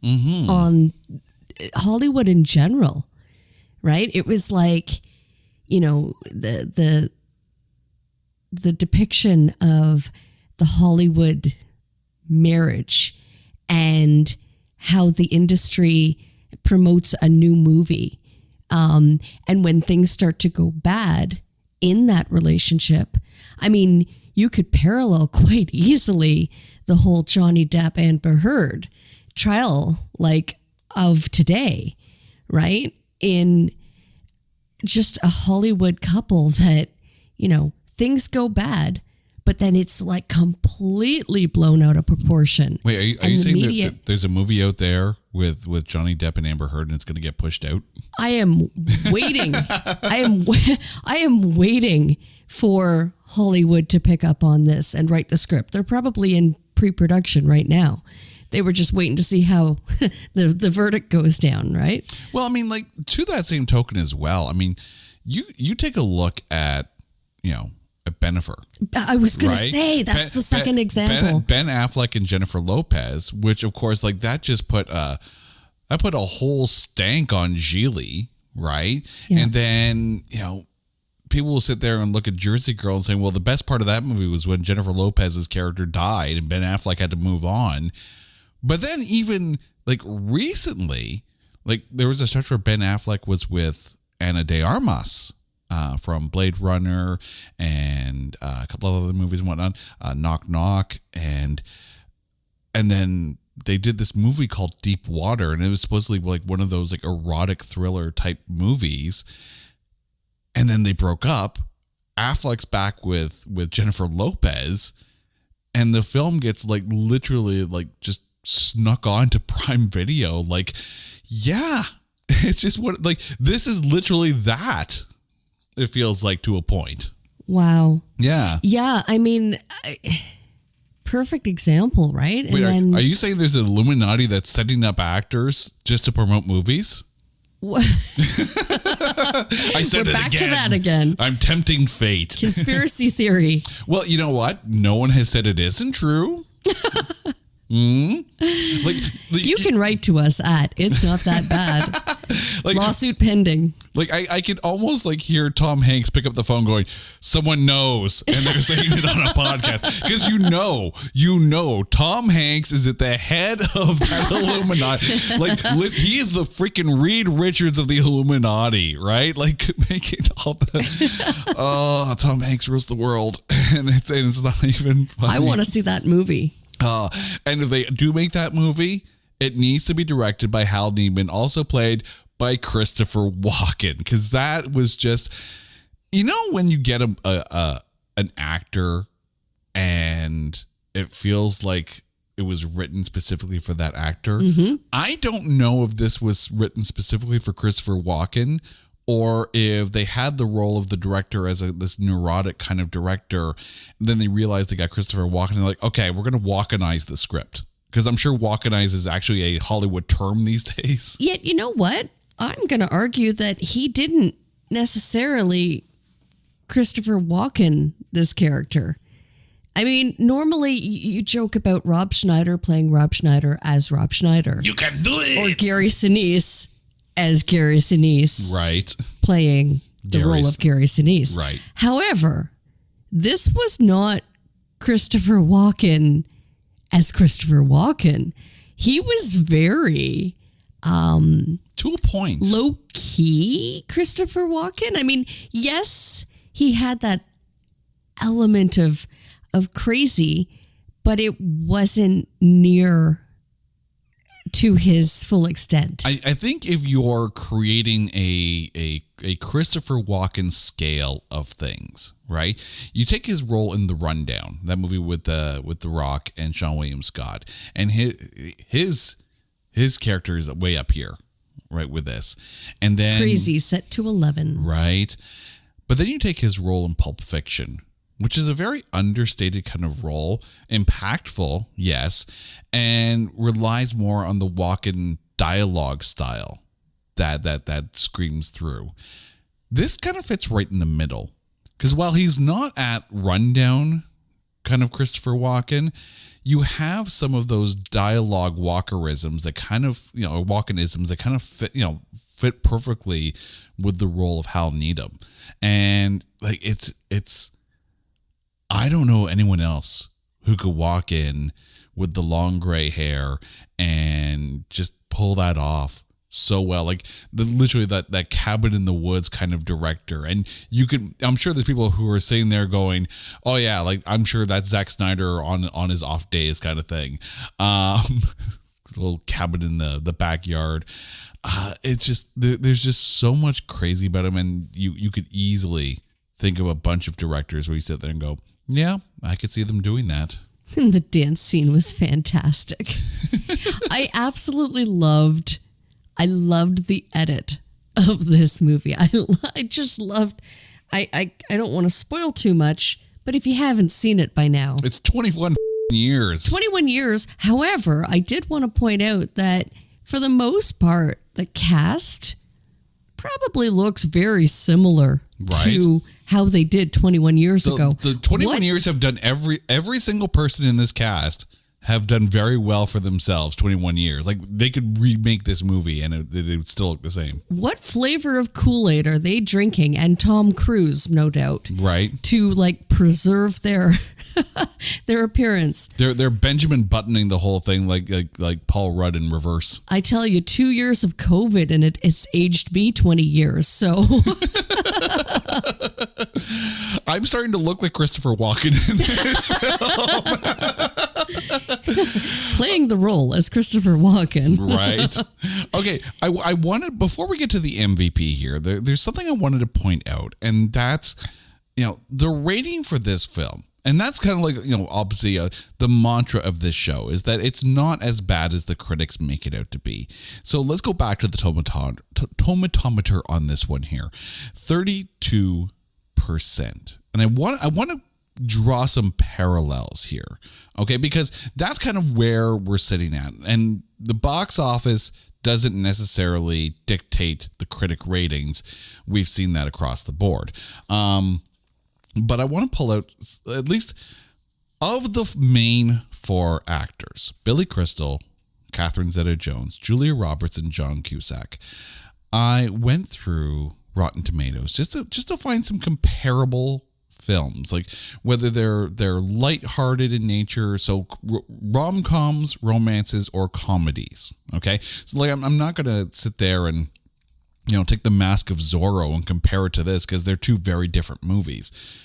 on Hollywood in general, right? It was like, the depiction of the Hollywood marriage and how the industry promotes a new movie. And when things start to go bad in that relationship, I mean, you could parallel quite easily the whole Johnny Depp Amber Heard trial, like, of today, right? In just a Hollywood couple that, things go bad, but then it's like completely blown out of proportion. Wait, are you saying that there's a movie out there with Johnny Depp and Amber Heard and it's going to get pushed out? I am waiting. I am waiting for Hollywood to pick up on this and write the script. They're probably in pre-production right now. They were just waiting to see how the verdict goes down, right? Well, I mean, like, to that same token as well, I mean, you take a look at, at Bennifer. I was going right? to say, that's the second example. Ben Affleck and Jennifer Lopez, which, of course, like, that just put a whole stank on Gigli, right? Yeah. And then, people will sit there and look at Jersey Girl and say, well, the best part of that movie was when Jennifer Lopez's character died and Ben Affleck had to move on. But then even, like, recently, like, there was a stretch where Ben Affleck was with Ana de Armas from Blade Runner and a couple of other movies and whatnot, Knock Knock, and then they did this movie called Deep Water, and it was supposedly like one of those like erotic thriller type movies, and then they broke up. Affleck's back with Jennifer Lopez, and the film gets like literally like just snuck on to Prime Video. Like, yeah, it's just what, like, this is literally that. It feels like, to a point. Wow. Yeah. Yeah. I mean, perfect example, right? Wait, and are you saying there's an Illuminati that's setting up actors just to promote movies? What? I said We're it back again. to that again. I'm tempting fate. Conspiracy theory. Well, you know what? No one has said it isn't true. Like, You can write to us at It's Not That Bad. like, Lawsuit pending. Like, I could almost like hear Tom Hanks pick up the phone going, someone knows, and they're saying it on a podcast. Because you know, Tom Hanks is at the head of that Illuminati. Like, he is the freaking Reed Richards of the Illuminati, right? Like, making all the, oh, Tom Hanks rules the world. And it's not even funny. I want to see that movie. And if they do make that movie, it needs to be directed by Hal Needman, also played by Christopher Walken, because that was just, when you get an actor and it feels like it was written specifically for that actor. Mm-hmm. I don't know if this was written specifically for Christopher Walken or if they had the role of the director as this neurotic kind of director, then they realized they got Christopher Walken, and they're like, okay, we're going to Walkenize the script. Because I'm sure Walkenize is actually a Hollywood term these days. Yet, you know what? I'm going to argue that he didn't necessarily Christopher Walken this character. I mean, normally you joke about Rob Schneider playing Rob Schneider as Rob Schneider. You can do it! Or Gary Sinise as Gary Sinise. Right. Playing the role of Gary Sinise. Right. However, this was not Christopher Walken as Christopher Walken. He was very to a point, low-key Christopher Walken. I mean, yes, he had that element of crazy, but it wasn't near to his full extent. I think if you're creating a Christopher Walken scale of things, right? You take his role in The Rundown, that movie with the Rock and Sean William Scott, and his character is way up here, right, with this. And then crazy set to 11. Right. But then you take his role in Pulp Fiction, which is a very understated kind of role, impactful, yes, and relies more on the Walken dialogue style that screams through. This kind of fits right in the middle, because while he's not at Rundown kind of Christopher Walken, you have some of those dialogue Walkerisms that kind of, or Walkenisms that kind of fit perfectly with the role of Hal Needham. And like it's I don't know anyone else who could walk in with the long gray hair and just pull that off so well. Like literally that cabin in the woods kind of director. And I'm sure there's people who are sitting there going, oh yeah, like I'm sure that's Zack Snyder on his off days kind of thing. Little cabin in the backyard. It's just, there's just so much crazy about him. And you could easily think of a bunch of directors where you sit there and go, yeah, I could see them doing that. And the dance scene was fantastic. I absolutely loved the edit of this movie. I just loved, I don't want to spoil too much, but if you haven't seen it by now. It's 21 years. 21 years. However, I did want to point out that for the most part, the cast probably looks very similar to how they did 21 years ago. The 21 years have done every single person in this cast have done very well for themselves. 21 years. Like they could remake this movie and it would still look the same. What flavor of Kool-Aid are they drinking? And Tom Cruise, no doubt. Right. To like preserve their appearance. They're Benjamin buttoning the whole thing like Paul Rudd in reverse. I tell you, 2 years of COVID and it's aged me 20 years. So I'm starting to look like Christopher Walken in this film. Playing the role as Christopher Walken. Right. Okay. I wanted, before we get to the MVP here, there's something I wanted to point out, and that's, the rating for this film. And that's kind of like, obviously the mantra of this show is that it's not as bad as the critics make it out to be. So let's go back to the tomatometer on this one here. 32%. And I want to draw some parallels here, okay? Because that's kind of where we're sitting at. And the box office doesn't necessarily dictate the critic ratings. We've seen that across the board. But I want to pull out at least of the main four actors: Billy Crystal, Catherine Zeta-Jones, Julia Roberts, and John Cusack. I went through Rotten Tomatoes just to find some comparable films, like whether they're lighthearted in nature, so rom-coms, romances, or comedies. Okay, so like I'm not gonna sit there and take The Mask of Zorro and compare it to this, because they're two very different movies.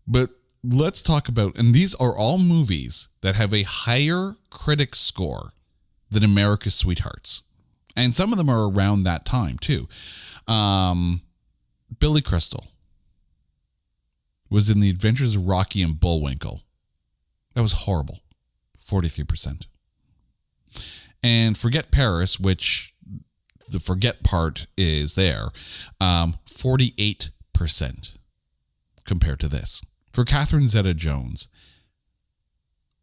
But let's talk about, and these are all movies that have a higher critic score than America's Sweethearts, and some of them are around that time too. Billy Crystal was in The Adventures of Rocky and Bullwinkle. That was horrible. 43%. And Forget Paris, which the forget part is there. 48% compared to this. For Catherine Zeta-Jones,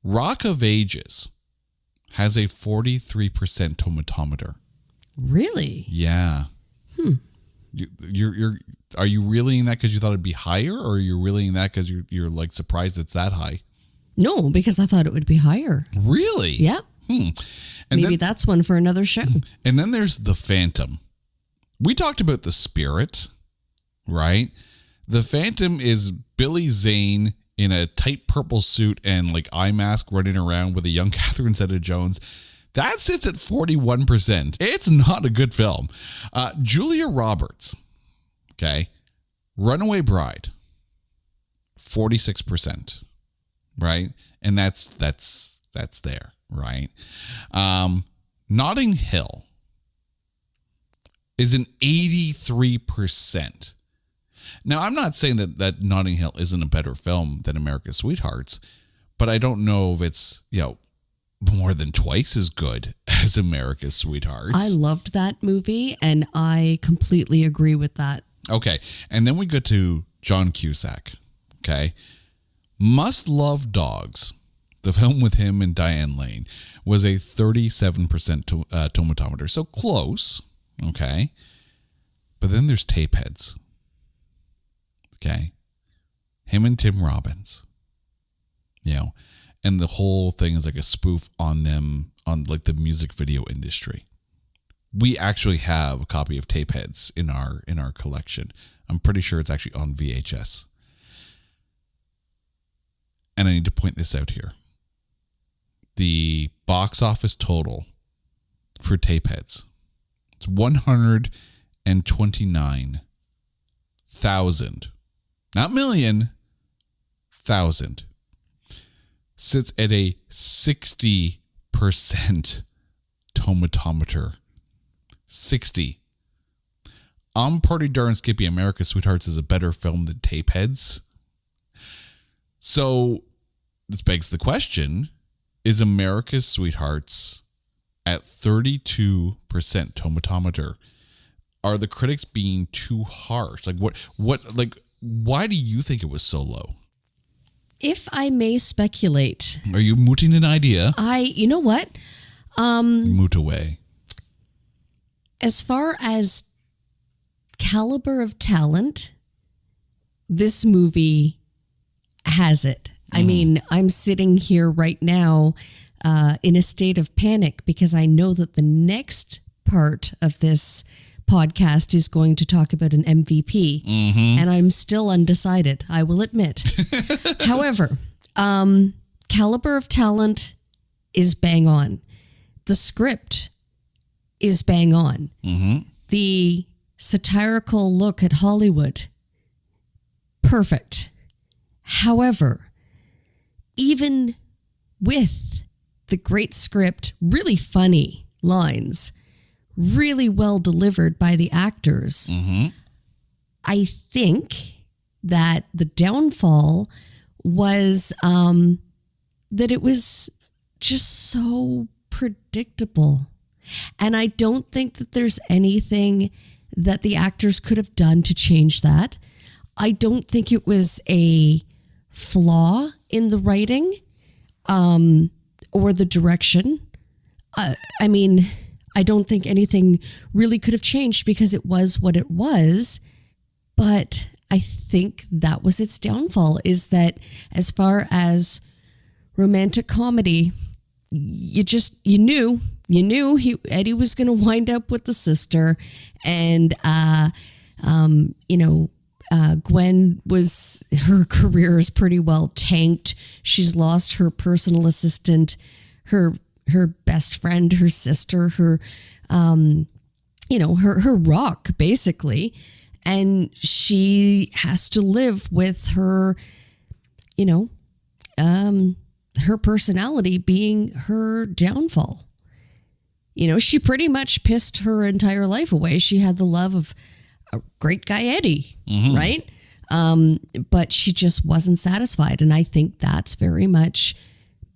Rock of Ages has a 43% tomatometer. Really? Yeah. You're are you reeling that because you thought it'd be higher, or are you reeling that because you're like surprised it's that high? No, because I thought it would be higher. Really? Yeah. And Maybe then, that's one for another show. And then there's The Phantom. We talked about The Spirit, right? The Phantom is Billy Zane in a tight purple suit and like eye mask running around with a young Catherine Zeta-Jones. That sits at 41%. It's not a good film. Julia Roberts, okay, Runaway Bride, 46%, right? And that's there, right? Notting Hill is an 83%. Now, I'm not saying that Notting Hill isn't a better film than America's Sweethearts, but I don't know if it's, more than twice as good as America's Sweethearts. I loved that movie, and I completely agree with that. Okay, and then we go to John Cusack, okay? Must Love Dogs, the film with him and Diane Lane, was a 37% tomatometer, so close, okay? But then there's Tapeheads, okay? Him and Tim Robbins, and the whole thing is like a spoof on them, on like the music video industry. We actually have a copy of Tapeheads in our collection. I'm pretty sure it's actually on VHS. And I need to point this out here. The box office total for Tapeheads, it's 129,000, not million, thousand. Sits at a 60% tomatometer. 60. I'm pretty darn skippy. America's Sweethearts is a better film than Tapeheads. So this begs the question, is America's Sweethearts at 32% tomatometer? Are the critics being too harsh? Like why do you think it was so low? If I may speculate. Are you mooting an idea? You know what? Moot away. As far as caliber of talent, this movie has it. I mean, I'm sitting here right now in a state of panic because I know that the next part of this podcast is going to talk about an MVP, and I'm still undecided, I will admit. However, caliber of talent is bang on. The script is bang on. The satirical look at Hollywood, perfect. However, even with the great script, really funny lines, really well delivered by the actors, I think that the downfall was that it was just so predictable. And I don't think that there's anything that the actors could have done to change that. I don't think it was a flaw in the writing or the direction. I mean, I don't think anything really could have changed because it was what it was. But I think that was its downfall, is that as far as romantic comedy, you knew Eddie was going to wind up with the sister, and Gwen her career is pretty well tanked. She's lost her personal assistant, her best friend, her sister, her rock basically, and she has to live with her, her personality being her downfall. She pretty much pissed her entire life away. She had the love of a great guy, Eddie, right? But she just wasn't satisfied. And I think that's very much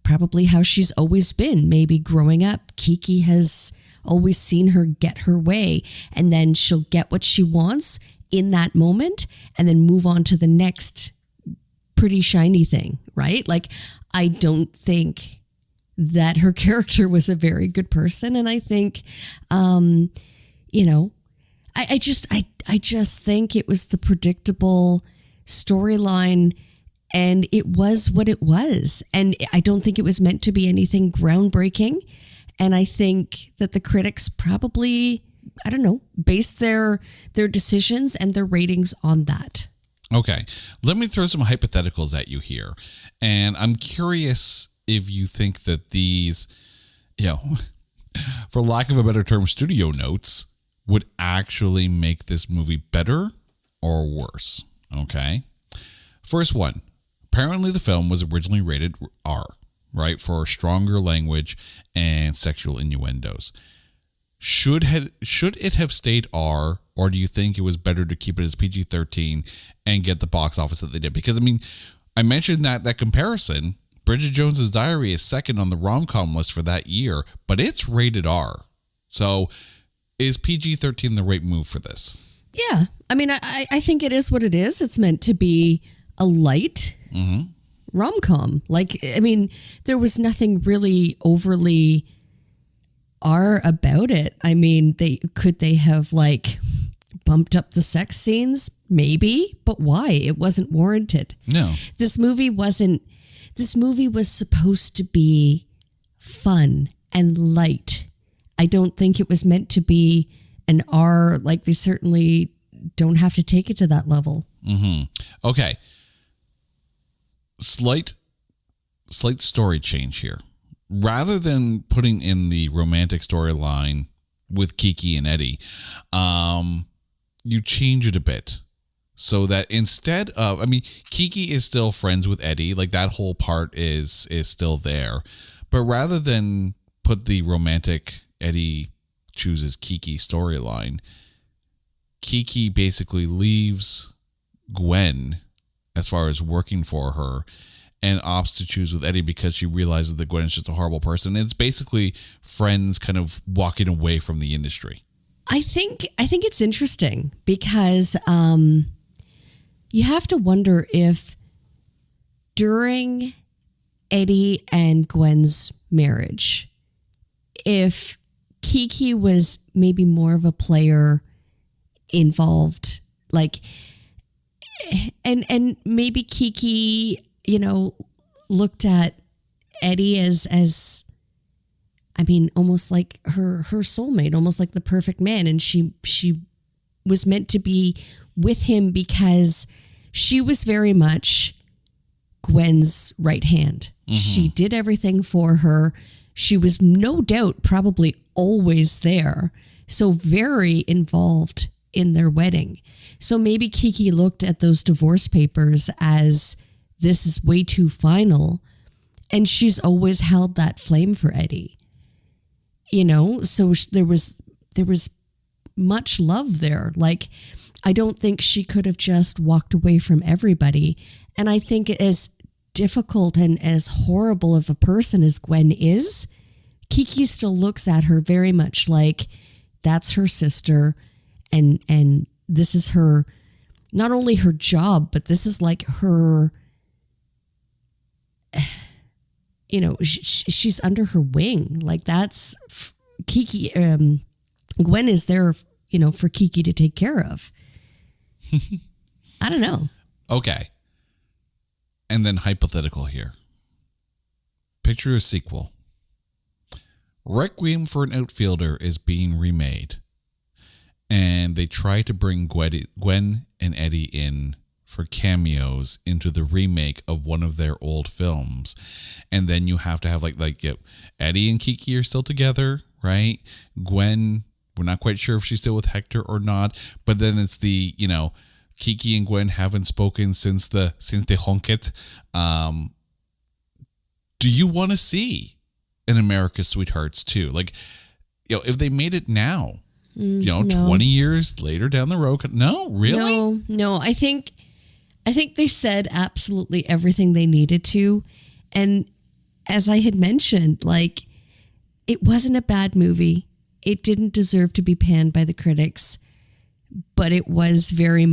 probably how she's always been. Maybe growing up, Kiki has always seen her get her way, and then she'll get what she wants in that moment and then move on to the next pretty shiny thing, right? Like, I don't think that her character was a very good person. And I think, you know, I just think it was the predictable storyline, and it was what it was. And I don't think it was meant to be anything groundbreaking. And I think that the critics probably, I don't know, based their decisions and their ratings on that. Okay, let me throw some hypotheticals at you here. And I'm curious if you think that these, you know, for lack of a better term, studio notes would actually make this movie better or worse. Okay. First one, apparently the film was originally rated R, right, for stronger language and sexual innuendos. Should it have stayed R, or do you think it was better to keep it as PG-13 and get the box office that they did? Because, I mean, I mentioned that comparison. Bridget Jones's Diary is second on the rom-com list for that year, but it's rated R. So is PG-13 the right move for this? Yeah. I mean, I think it is what it is. It's meant to be a light rom-com. Like, I mean, there was nothing really overly R about it. I mean, could they have like bumped up the sex scenes? Maybe, but why? It wasn't warranted. No. This movie was supposed to be fun and light. I don't think it was meant to be an R. Like, they certainly don't have to take it to that level. Okay. Slight story change here. Rather than putting in the romantic storyline with Kiki and Eddie, you change it a bit. So that instead of, I mean, Kiki is still friends with Eddie. Like, that whole part is still there. But rather than put the romantic Eddie chooses Kiki storyline, Kiki basically leaves Gwen as far as working for her and opts to choose with Eddie because she realizes that Gwen is just a horrible person. It's basically friends kind of walking away from the industry. I think it's interesting because you have to wonder if during Eddie and Gwen's marriage, if Kiki was maybe more of a player involved, like, and maybe Kiki, you know, looked at Eddie as I mean, almost like her soulmate, almost like the perfect man. And she was meant to be with him because she was very much Gwen's right hand. She did everything for her. She was no doubt probably always there. So very involved in their wedding. So maybe Kiki looked at those divorce papers as this is way too final. And she's always held that flame for Eddie. You know, so there was much love there. Like, I don't think she could have just walked away from everybody. And I think as difficult and as horrible of a person as Gwen is, Kiki still looks at her very much like that's her sister, and this is her, not only her job, but this is like her, you know, she's under her wing. Like, that's Kiki. Gwen is there, you know, for Kiki to take care of. I don't know. Okay. And then hypothetical here. Picture a sequel. Requiem for an Outfielder is being remade. And they try to bring Gwen and Eddie in for cameos into the remake of one of their old films. And then you have to have Eddie and Kiki are still together, right? Gwen, we're not quite sure if she's still with Hector or not, but then it's the, you know, Kiki and Gwen haven't spoken since the Honket. Do you want to see an America's Sweethearts 2? Like, you know, if they made it now, you know, no. 20 years later down the road, no, really? No. I think they said absolutely everything they needed to. And as I had mentioned, like, it wasn't a bad movie. it didn't deserve to be panned by the critics, but it was very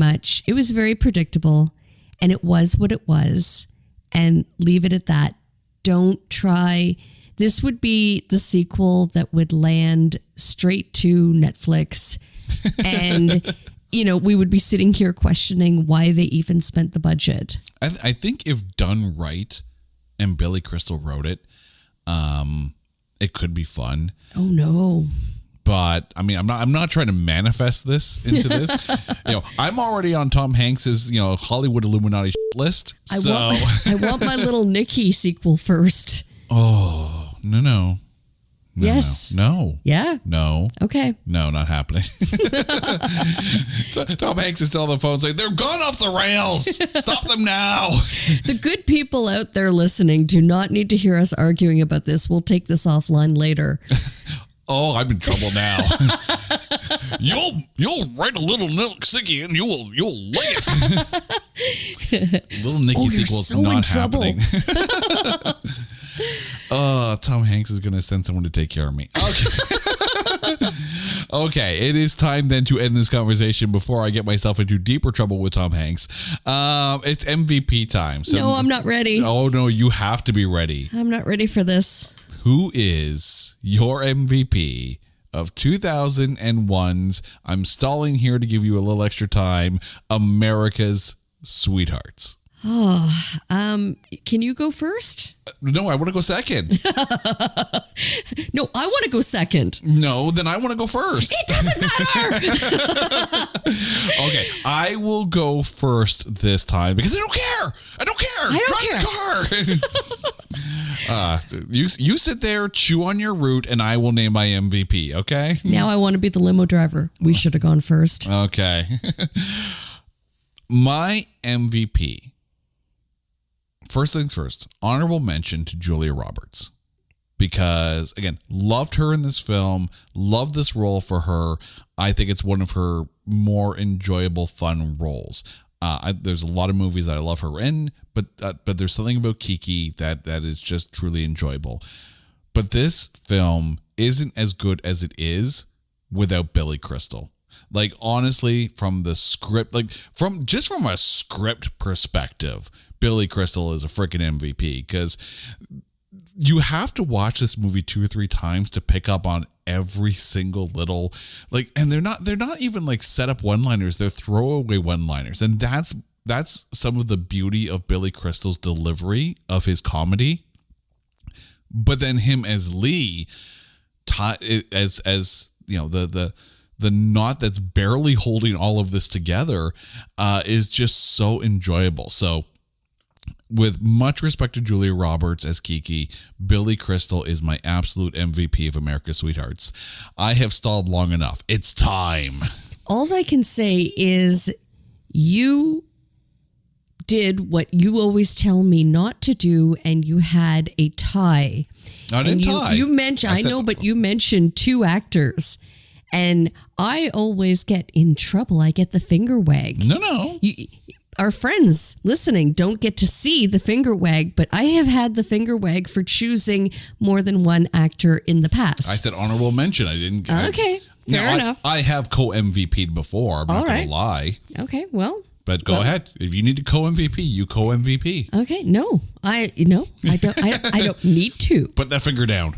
predictable, and it was what it was, and leave it at that. Don't try. This would be the sequel that would land straight to Netflix, and we would be sitting here questioning why they even spent the budget. I think if done right, and Billy Crystal wrote it, it could be fun. Oh no. But I mean, I'm not trying to manifest this into this. I'm already on Tom Hanks's Hollywood Illuminati list. I want my Little Nicky sequel first. Oh no. Yes. No. Yeah. No. Okay. No, not happening. Tom Hanks is still on the phone saying, they're gone off the rails. Stop them now. The good people out there listening do not need to hear us arguing about this. We'll take this offline later. Oh, I'm in trouble now. You'll write a Little Nicky and you'll like it. Little Nicky sequel's so not in trouble. happening. Tom Hanks is going to send someone to take care of me. Okay. Okay, it is time then to end this conversation before I get myself into deeper trouble with Tom Hanks. It's MVP time. So, no, I'm not ready. Oh, no, you have to be ready. I'm not ready for this. Who is your MVP of 2001's, I'm stalling here to give you a little extra time, America's Sweethearts? Can you go first? No, I want to go second. No, I want to go second. No, then I want to go first. It doesn't matter. Okay, I will go first this time because I don't care. I don't care. Drive the car. You sit there, chew on your root, and I will name my MVP, okay? Now I want to be the limo driver. We should have gone first. Okay. My MVP. First things first, honorable mention to Julia Roberts. Because, again, loved her in this film, loved this role for her. I think it's one of her more enjoyable, fun roles. There's a lot of movies that I love her in, but there's something about Kiki that is just truly enjoyable. But this film isn't as good as it is without Billy Crystal. Like, honestly, from the script, from a script perspective, Billy Crystal is a freaking MVP because you have to watch this movie 2 or 3 times to pick up on every single little, and they're not even set up one-liners, they're throwaway one-liners. And that's some of the beauty of Billy Crystal's delivery of his comedy. But then him as Lee, as the knot that's barely holding all of this together is just so enjoyable. So with much respect to Julia Roberts as Kiki, Billy Crystal is my absolute MVP of America's Sweethearts. I have stalled long enough. It's time. All I can say is you did what you always tell me not to do, and you had a tie. I didn't tie. You mentioned, I know, but you mentioned 2 actors. And I always get in trouble. I get the finger wag. No. Our friends listening don't get to see the finger wag, but I have had the finger wag for choosing more than one actor in the past. I said honorable mention. I didn't. Okay, fair enough. I have co-MVP'd before. I'm not going to lie. Okay, well. But go ahead. If you need to co-MVP, you co-MVP. Okay, no. I don't need to. Put that finger down.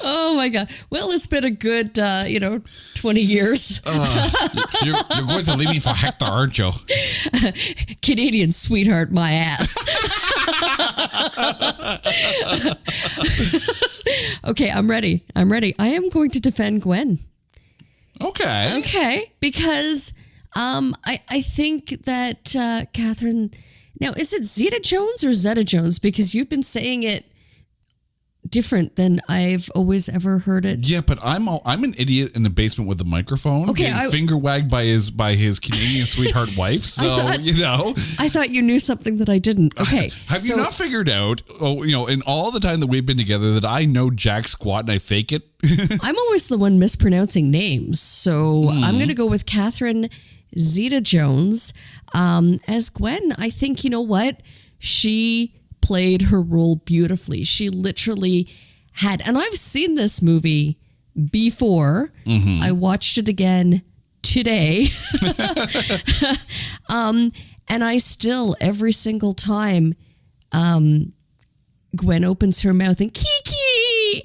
Oh my God. Well, it's been a good, 20 years. You're going to leave me for Hector, aren't you? Canadian sweetheart, my ass. Okay, I'm ready. I am going to defend Gwen. Okay. Because I think that Catherine... Now, is it Zeta Jones or Zeta Jones? Because you've been saying it different than I've always ever heard it. Yeah, but I'm an idiot in the basement with a microphone, getting finger wagged by his Canadian sweetheart wife. So I thought you knew something that I didn't. Okay, have you not figured out? In all the time that we've been together, that I know jack squat and I fake it. I'm always the one mispronouncing names, so I'm going to go with Catherine Zeta-Jones as Gwen. I think she played her role beautifully. She literally had, and I've seen this movie before. I watched it again today. And I still, every single time Gwen opens her mouth and Kiki,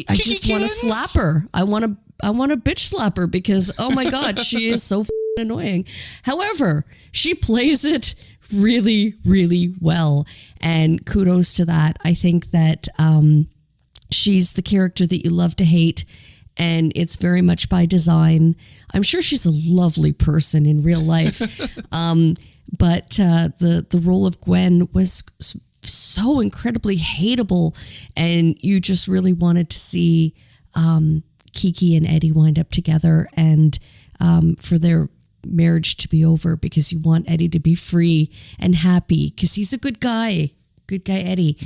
I just want to slap her. I want to bitch slap her because, oh my God, she is so annoying. However, she plays it really, really well. And kudos to that. I think that she's the character that you love to hate. And it's very much by design. I'm sure she's a lovely person in real life. But the role of Gwen was so incredibly hateable. And you just really wanted to see Kiki and Eddie wind up together and for their marriage to be over, because you want Eddie to be free and happy because he's a good guy. Good guy, Eddie.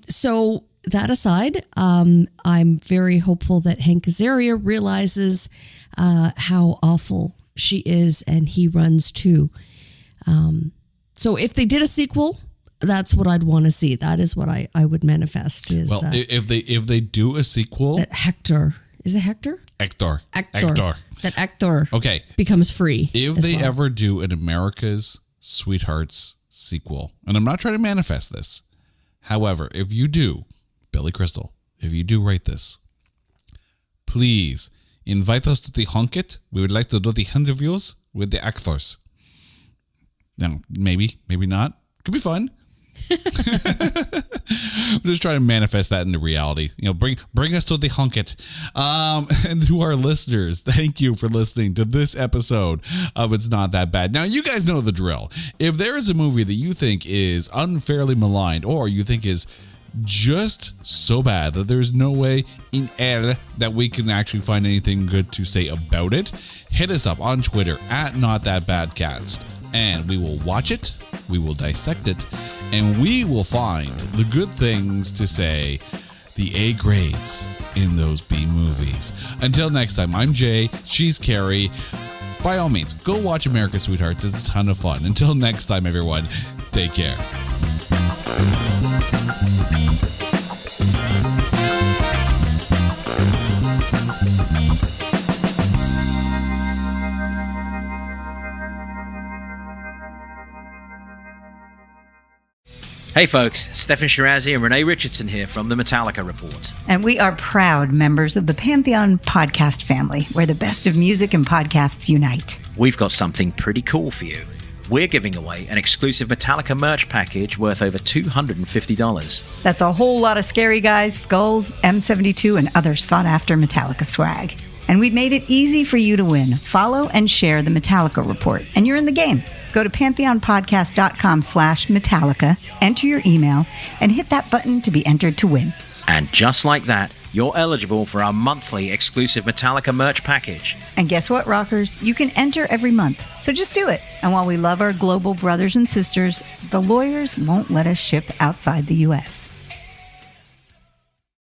So that aside, I'm very hopeful that Hank Azaria realizes how awful she is, and he runs too. So if they did a sequel, that's what I'd want to see. That is what I would manifest. Is well, if they do a sequel, that Hector, is it Hector? Hector. That Hector okay becomes free. If they ever do an America's Sweethearts sequel, and I'm not trying to manifest this, however, if you do, Billy Crystal, if you do write this, please invite us to the Honket. We would like to do the interviews with the actors. Now, maybe not. Could be fun. I'm just trying to manifest that into reality. Bring us to the Honket. And to our listeners, thank you for listening to this episode of It's Not That Bad. Now, you guys know the drill. If there is a movie that you think is unfairly maligned, or you think is just so bad that there's no way in hell that we can actually find anything good to say about it, hit us up on Twitter at NotThatBadCast, and we will watch it, we will dissect it, and we will find the good things to say, the A grades in those B movies. Until next time, I'm Jay, she's Carrie. By all means, go watch America's Sweethearts. It's a ton of fun. Until next time, everyone, take care. Hey folks, Stefan Shirazi and Renee Richardson here from the Metallica Report. And we are proud members of the Pantheon podcast family, where the best of music and podcasts unite. We've got something pretty cool for you. We're giving away an exclusive Metallica merch package worth over $250. That's a whole lot of Scary Guys, skulls, M72, and other sought-after Metallica swag. And we've made it easy for you to win. Follow and share the Metallica Report, and you're in the game. Go to pantheonpodcast.com/Metallica, enter your email, and hit that button to be entered to win. And just like that, you're eligible for our monthly exclusive Metallica merch package. And guess what, rockers? You can enter every month, so just do it. And while we love our global brothers and sisters, the lawyers won't let us ship outside the U.S.